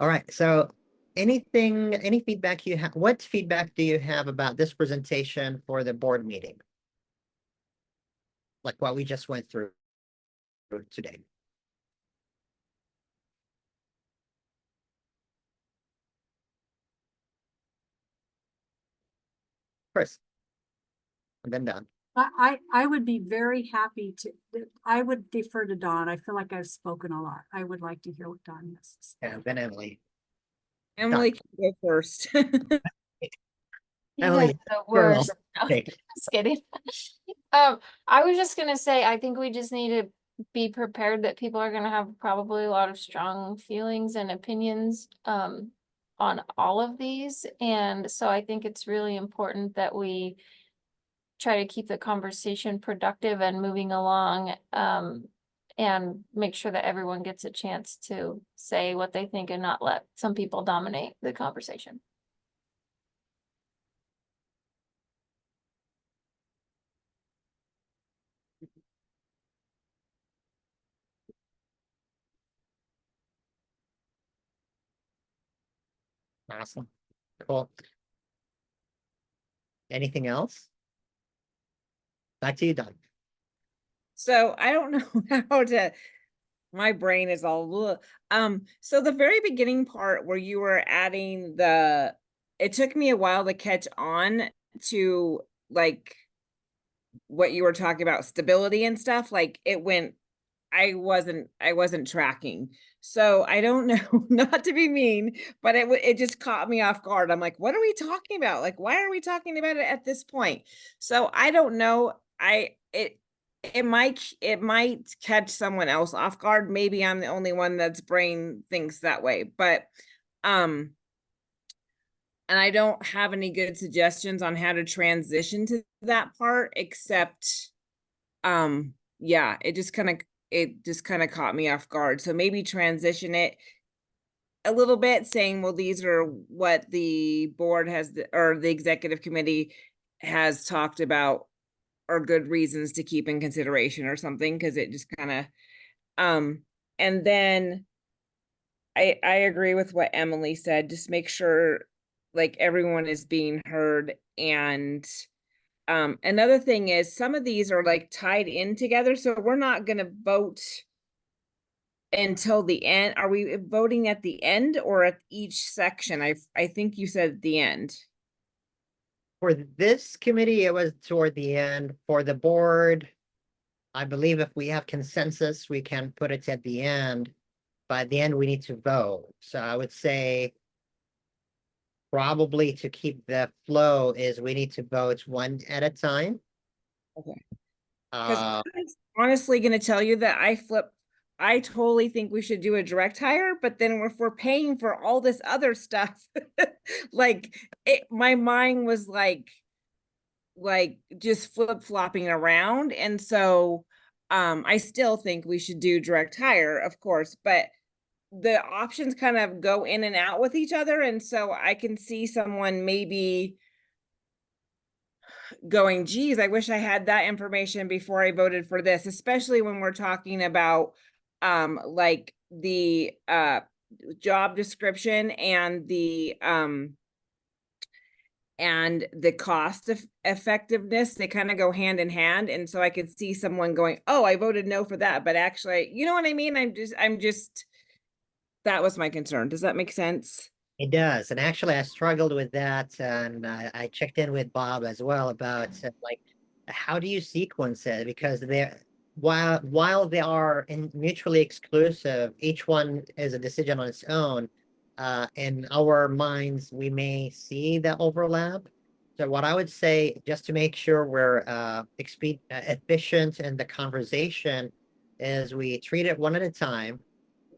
All right, so any feedback you have, what feedback do you have about this presentation for the board meeting? Like what we just went through today. Chris. And then Don. I would be very happy to, I would defer to Dawn. I feel like I've spoken a lot. I would like to hear what Dawn has to say. And then Emily. Emily can go first. You Emily, guys are the girl. worst. No, Okay. just kidding. I was just gonna say, I think we just need to be prepared that people are gonna have probably a lot of strong feelings and opinions, on all of these. And so I think it's really important that we try to keep the conversation productive and moving along, and make sure that everyone gets a chance to say what they think and not let some people dominate the conversation. Awesome. Cool. Anything else? Back to you, Don. So I don't know how to, my brain is all, so the very beginning part where you were adding it took me a while to catch on to like what you were talking about, stability and stuff, like it went, I wasn't tracking. So I don't know, not to be mean, but it just caught me off guard. I'm like, what are we talking about? Like, why are we talking about it at this point? So I don't know. It might catch someone else off guard. Maybe I'm the only one that's brain thinks that way, but and I don't have any good suggestions on how to transition to that part, except yeah, it just kind of caught me off guard. So maybe transition it a little bit, saying, well, these are what the board has, or the executive committee has talked about, or good reasons to keep in consideration or something, because it just kind of, and then I agree with what Emily said. Just make sure like everyone is being heard. And another thing is, some of these are like tied in together, so we're not going to vote until the end. Are we voting at the end or at each section? I think you said at the end. For this committee, it was toward the end. For the board, I believe if we have consensus, we can put it at the end. But at the end, we need to vote. So I would say probably to keep the flow is we need to vote one at a time. Okay. Because Uh, I'm honestly going to tell you that I totally think we should do a direct hire, but then if we're paying for all this other stuff, like my mind was like just flip-flopping around. And so I still think we should do direct hire, of course, but the options kind of go in and out with each other. And so I can see someone maybe going, geez, I wish I had that information before I voted for this, especially when we're talking about like the job description and the cost of effectiveness. They kind of go hand in hand. And so I could see someone going, oh, I voted no for that, but actually, you know what I mean? I'm just that was my concern. Does that make sense? It does. And actually, I struggled with that. And I checked in with Bob as well about like, how do you sequence it? Because while they are mutually exclusive, each one is a decision on its own. In our minds, we may see the overlap. So what I would say, just to make sure we're efficient in the conversation, is we treat it one at a time.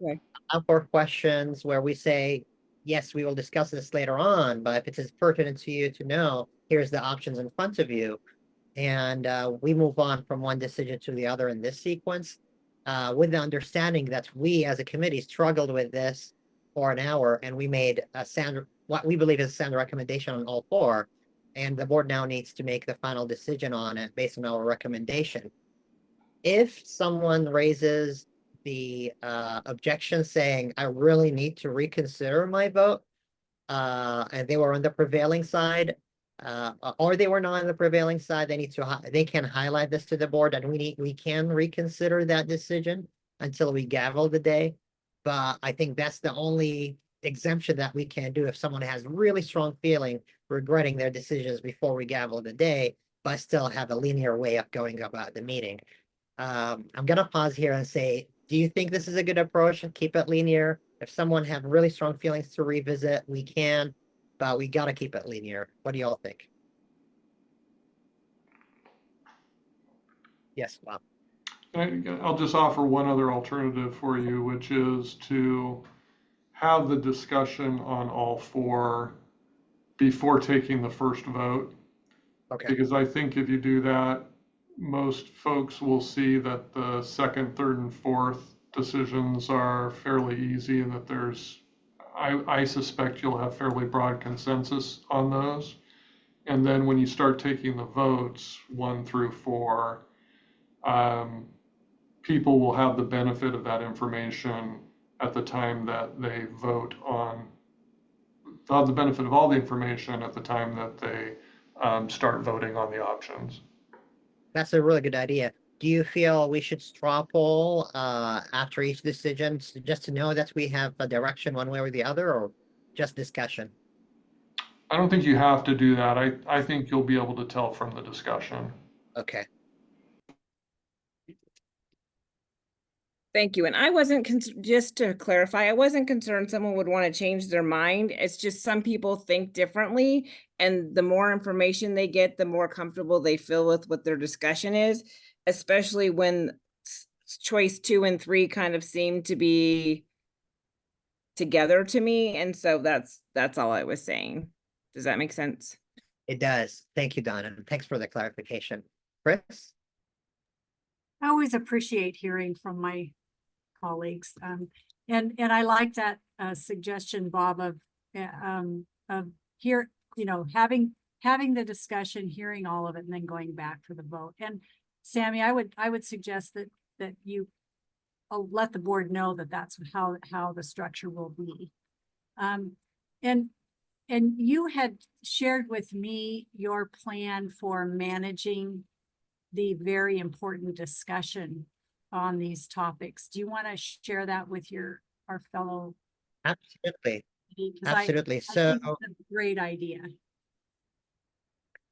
Okay. For questions where we say, yes, we will discuss this later on, but if it is pertinent to you to know, here's the options in front of you. And we move on from one decision to the other in this sequence, with the understanding that we as a committee struggled with this for an hour and we made what we believe is a sound recommendation on all four. And the board now needs to make the final decision on it based on our recommendation. If someone raises the objection saying, I really need to reconsider my vote, and they were on the prevailing side, or they were not on the prevailing side, they need to, they can highlight this to the board, and we can reconsider that decision until we gavel the day. But I think that's the only exemption that we can do if someone has really strong feeling regretting their decisions before we gavel the day, but still have a linear way of going about the meeting. I'm gonna pause here and say, do you think this is a good approach and keep it linear? If someone have really strong feelings to revisit, we can, but we gotta keep it linear. What do y'all think? Yes, Bob. I'll just offer one other alternative for you, which is to have the discussion on all four before taking the first vote. Okay, Because I think if you do that, most folks will see that the second, third, and fourth decisions are fairly easy and that I suspect you'll have fairly broad consensus on those. And then when you start taking the votes, 1 through 4, people will have the benefit of that information at the time that they vote on, they'll have the benefit of all the information at the time that they start voting on the options. that's a really good idea. Do you feel we should straw poll after each decision just to know that we have a direction one way or the other, or just discussion? I don't think you have to do that. I think you'll be able to tell from the discussion. Okay, Thank you. And I wasn't, just to clarify, I wasn't concerned someone would want to change their mind. It's just some people think differently. And the more information they get, the more comfortable they feel with what their discussion is, especially when choice 2 and 3 kind of seem to be together to me. And so that's all I was saying. Does that make sense? it does. Thank you, Donna, and thanks for the clarification. Chris? I always appreciate hearing from my colleagues. And I like that suggestion, Bob, of here, having the discussion, hearing all of it, and then going back for the vote. And Sammy, I would suggest that you let the board know that that's how the structure will be. And you had shared with me your plan for managing the very important discussion on these topics. Do you want to share that with our fellow? Absolutely, 'Cause absolutely. I So, think it's a great idea.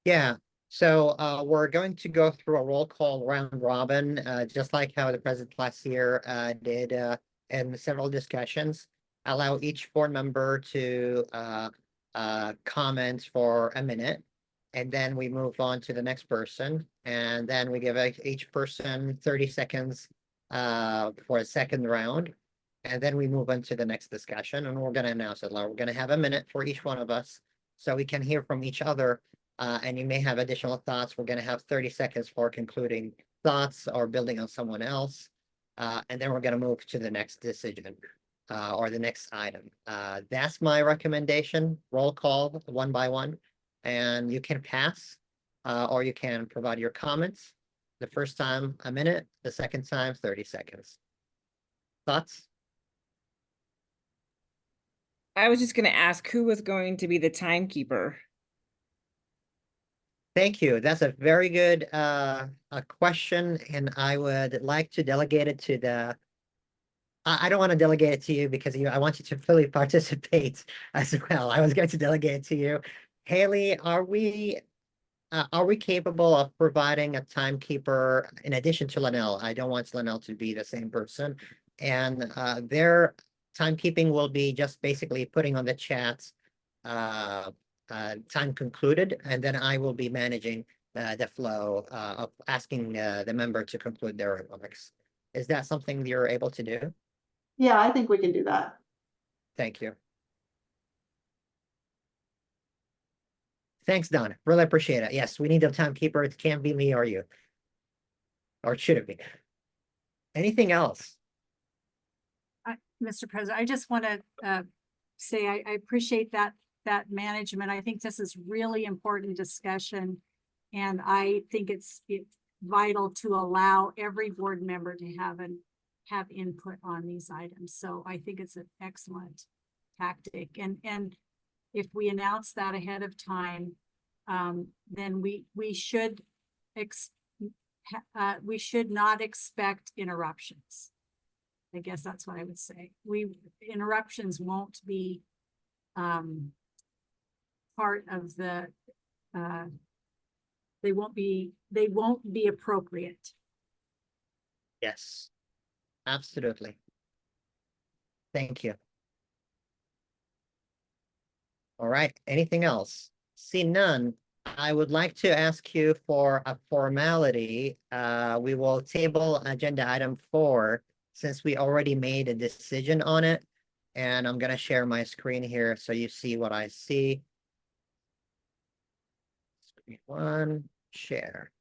yeah, so we're going to go through a roll call round robin, just like how the president last year did in several discussions. Allow each board member to comment for a minute. And then we move on to the next person, and then we give each person 30 seconds for a second round. And then we move on to the next discussion, and we're gonna announce it. We're gonna have a minute for each one of us, so we can hear from each other. And you may have additional thoughts. We're gonna have 30 seconds for concluding thoughts or building on someone else. And then we're gonna move to the next decision or the next item. That's my recommendation. Roll call 1 by 1. And you can pass, or you can provide your comments. The first time, a minute, the second time, 30 seconds. Thoughts? I was just going to ask who was going to be the timekeeper. Thank you. That's a very good a question, and I would like to delegate it to the. I don't want to delegate it to you because I want you to fully participate as well. I was going to delegate it to you. Haley, are we capable of providing a timekeeper in addition to Linnell? I don't want Linnell to be the same person. And their timekeeping will be just basically putting on the chats time concluded, and then I will be managing the flow of asking the member to conclude their remarks. Is that something you're able to do? Yeah, I think we can do that. Thank you. Thanks, Don. Really appreciate it. Yes, we need a timekeeper. It can't be me or you. Or should it be? Anything else? Mr. President, I just want to say I appreciate that that management. I think this is really important discussion. And I think it's vital to allow every board member to have input on these items. So I think it's an excellent tactic. And if we announce that ahead of time, then we should not expect interruptions. I guess that's what I would say. Interruptions won't be part of the they won't be appropriate. Yes, absolutely. Thank you. All right, anything else? See none. I would like to ask you for a formality. We will table agenda item 4 since we already made a decision on it. And I'm gonna share my screen here so you see what I see. Screen 1, share.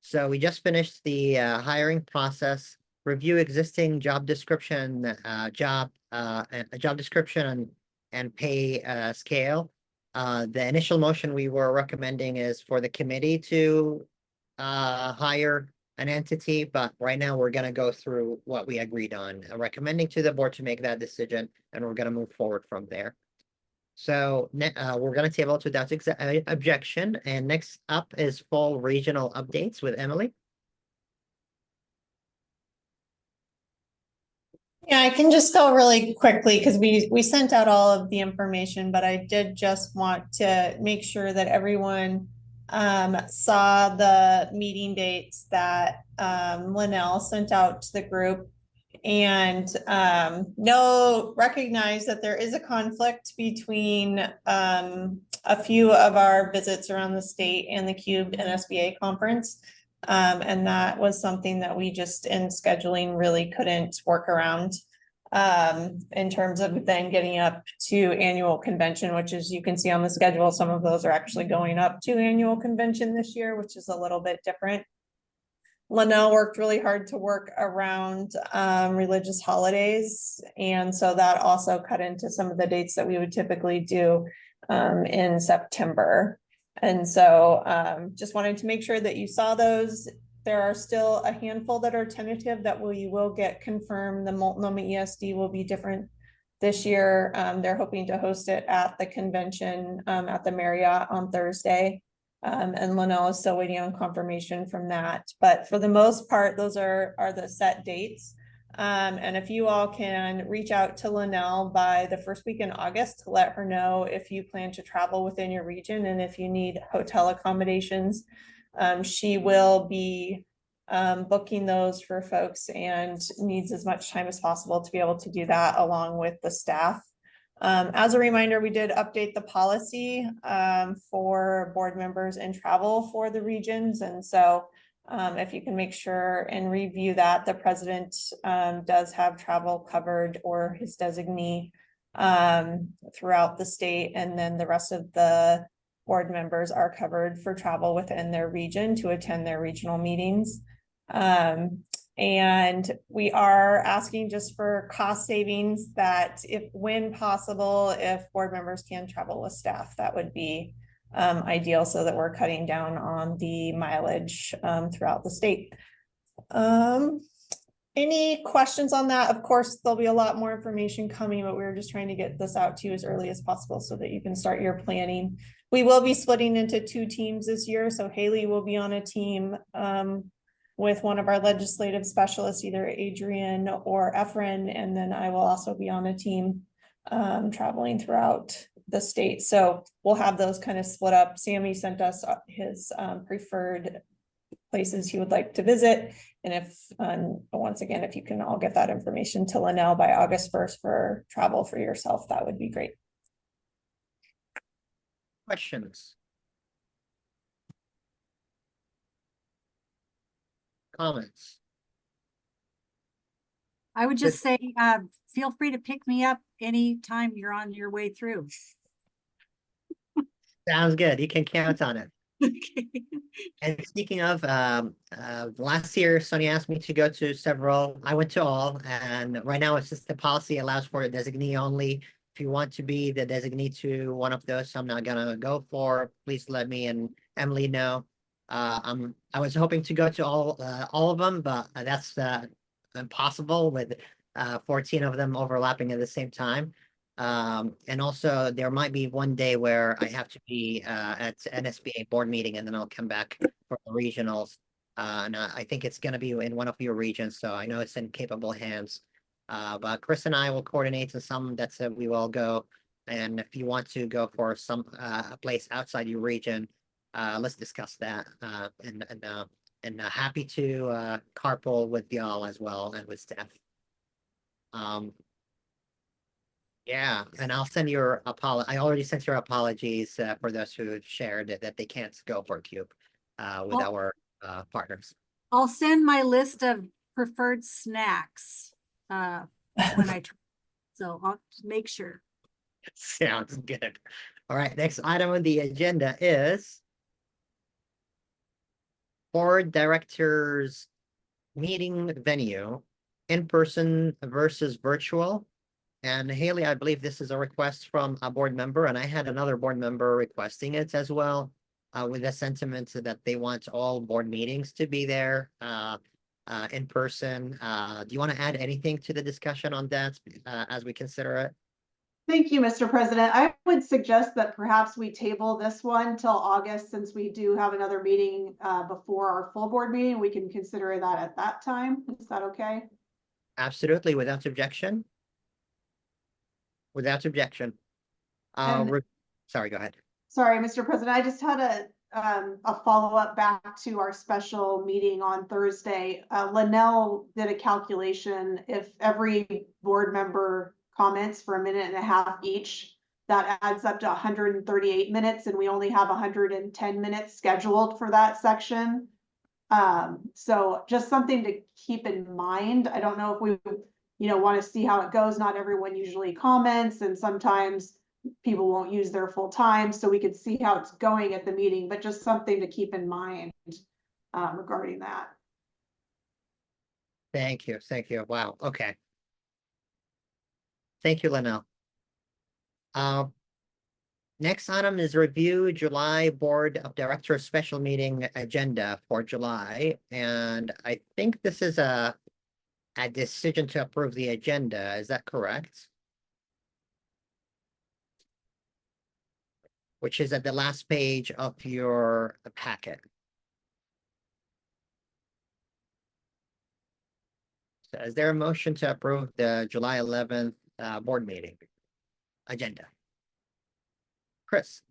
So we just finished the hiring process, review existing job description, job description and pay scale. The initial motion we were recommending is for the committee to hire an entity, but right now we're gonna go through what we agreed on, recommending to the board to make that decision, and we're gonna move forward from there. So we're gonna table it without objection, and next up is full regional updates with Emily. Yeah, I can just go really quickly because we sent out all of the information, but I did just want to make sure that everyone saw the meeting dates that Linnell sent out to the group, and recognize that there is a conflict between a few of our visits around the state and the Cube and SBA conference. And that was something that we just in scheduling really couldn't work around in terms of then getting up to annual convention, which as you can see on the schedule, some of those are actually going up to annual convention this year, which is a little bit different. Linnell worked really hard to work around religious holidays. And so that also cut into some of the dates that we would typically do in September. And so just wanted to make sure that you saw those. There are still a handful that are tentative that we will get confirmed. The Multnomah ESD will be different this year. They're hoping to host it at the convention at the Marriott on Thursday. And Linnell is still waiting on confirmation from that. But for the most part, those are the set dates. And if you all can reach out to Linnell by the first week in August to let her know if you plan to travel within your region and if you need hotel accommodations, she will be booking those for folks and needs as much time as possible to be able to do that along with the staff. As a reminder, we did update the policy for board members and travel for the regions. And so if you can make sure and review that, the president does have travel covered or his designee throughout the state. And then the rest of the board members are covered for travel within their region to attend their regional meetings. And we are asking just for cost savings that when possible, if board members can travel with staff, that would be ideal so that we're cutting down on the mileage throughout the state. Any questions on that? Of course, there'll be a lot more information coming, but we were just trying to get this out to you as early as possible so that you can start your planning. We will be splitting into 2 teams this year. So Haley will be on a team with one of our legislative specialists, either Adrian or Efren, and then I will also be on a team traveling throughout the state. So we'll have those kind of split up. Sammy sent us his preferred places he would like to visit. And if, once again, if you can all get that information to Linnell by August 1st for travel for yourself, that would be great. Questions? Comments? I would just say, feel free to pick me up anytime you're on your way through. Sounds good. You can count on it. Okay. And speaking of, last year, Sonia asked me to go to several. I went to all, and right now it's just the policy allows for a designee only if you want to be the designee to one of those, I'm not gonna go for, please let me and Emily know. I was hoping to go to all of them, but that's impossible with 14 of them overlapping at the same time. And also there might be one day where I have to be at NSBA board meeting and then I'll come back for the regionals. And I think it's gonna be in one of your regions, so I know it's in capable hands. But Chris and I will coordinate to some that we will go. And if you want to go for some a place outside your region, let's discuss that. And happy to carpool with y'all as well and with staff. Yeah, and I'll send your I already sent your apologies for those who shared that they can't go for Cube with Well- our partners. I'll send my list of preferred snacks when I, so I'll make sure. Sounds good. All right, next item on the agenda is board directors meeting venue, in person versus virtual. And Haley, I believe this is a request from a board member, and I had another board member requesting it as well, with a sentiment that they want all board meetings to be there, in person. Do you want to add anything to the discussion on that, as we consider it? Thank you, Mr. President. I would suggest that perhaps we table this one till August, since we do have another meeting before our full board meeting. We can consider that at that time. Is that okay? Absolutely, without objection. Without objection. And- Sorry, go ahead. Sorry, Mr. President, I just had a follow-up back to our special meeting on Thursday. Linnell did a calculation. If every board member comments for a minute and a half each, that adds up to 138 minutes, and we only have 110 minutes scheduled for that section. So just something to keep in mind. I don't know if we, want to see how it goes. Not everyone usually comments, and sometimes people won't use their full time, so we could see how it's going at the meeting, but just something to keep in mind regarding that. Thank you. Thank you. Wow. Okay. Thank you, Linnell. Next item is review July Board of Directors special meeting agenda for July. And I think this is a decision to approve the agenda. Is that correct? Which is at the last page of your packet. So is there a motion to approve the July 11th board meeting agenda? Chris,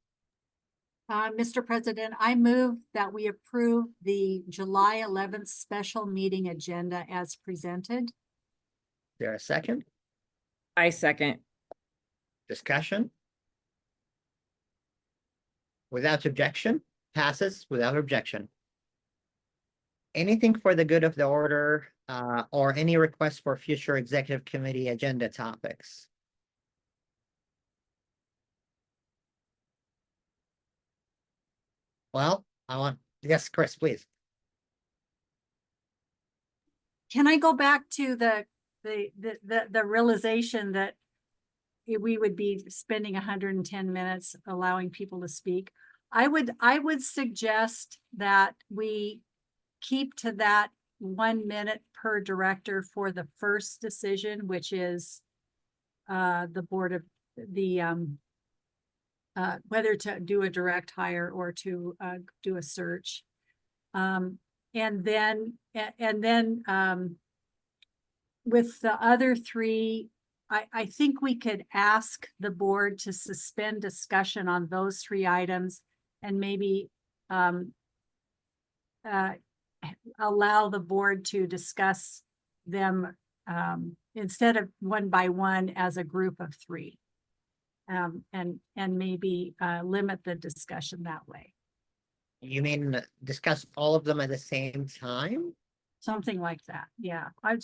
Mr. President, I move that we approve the July 11th special meeting agenda as presented. is there a second? I second. Discussion? Without objection, passes without objection. Anything for the good of the order, or any requests for future executive committee agenda topics? Well, yes, Chris, please. Can I go back to the realization that we would be spending 110 minutes allowing people to speak? I would suggest that we keep to that 1 minute per director for the first decision, which is the board of the whether to do a direct hire or to do a search. And then with the other three, I think we could ask the board to suspend discussion on those 3 items and maybe allow the board to discuss them instead of one by one as a group of 3. And maybe limit the discussion that way. You mean discuss all of them at the same time? Something like that. Yeah, I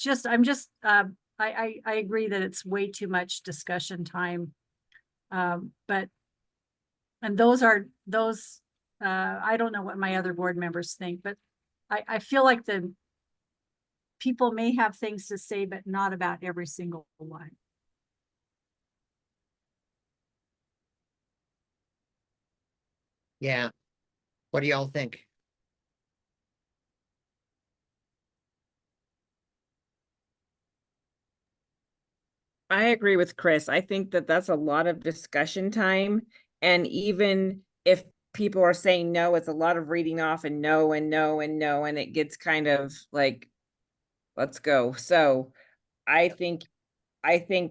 agree that it's way too much discussion time. But those I don't know what my other board members think, but I feel like the people may have things to say, but not about every single one. Yeah. What do y'all think? I agree with Chris. I think that that's a lot of discussion time. And even if people are saying no, it's a lot of reading off and no and no and no, and it gets kind of like, let's go. So I think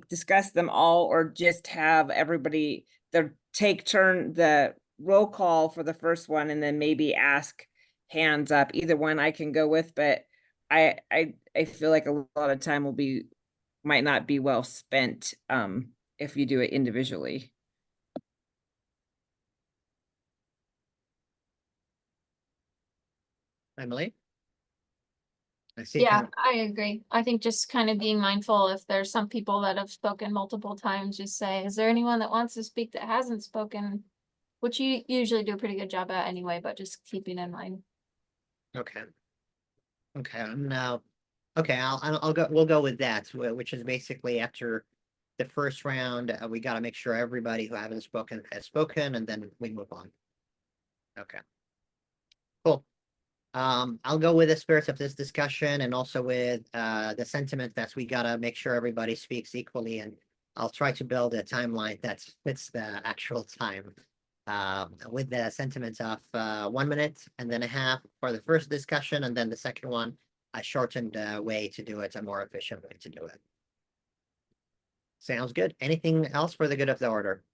discuss them all or just have everybody take turn the roll call for the first one and then maybe ask hands up. Either one I can go with, but I feel like a lot of time might not be well spent if you do it individually. Emily? I see. Yeah, kind of- I agree. I think just kind of being mindful if there's some people that have spoken multiple times, just say, is there anyone that wants to speak that hasn't spoken? Which you usually do a pretty good job at anyway, but just keeping in mind. Okay. Okay, now, okay, I'll go, we'll go with that, which is basically after the first round, we gotta make sure everybody who haven't spoken has spoken, and then we move on. Okay. Cool. I'll go with the spirit of this discussion and also with, the sentiment that we gotta make sure everybody speaks equally, and I'll try to build a timeline that fits the actual time. With the sentiments of 1 minute and then a half for the first discussion, and then the second one, I shortened way to do it, a more efficient way to do it. Sounds good. Anything else for the good of the order?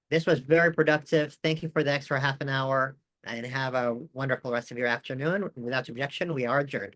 This was very productive. Thank you for the extra half an hour and have a wonderful rest of your afternoon. Without objection, we are adjourned.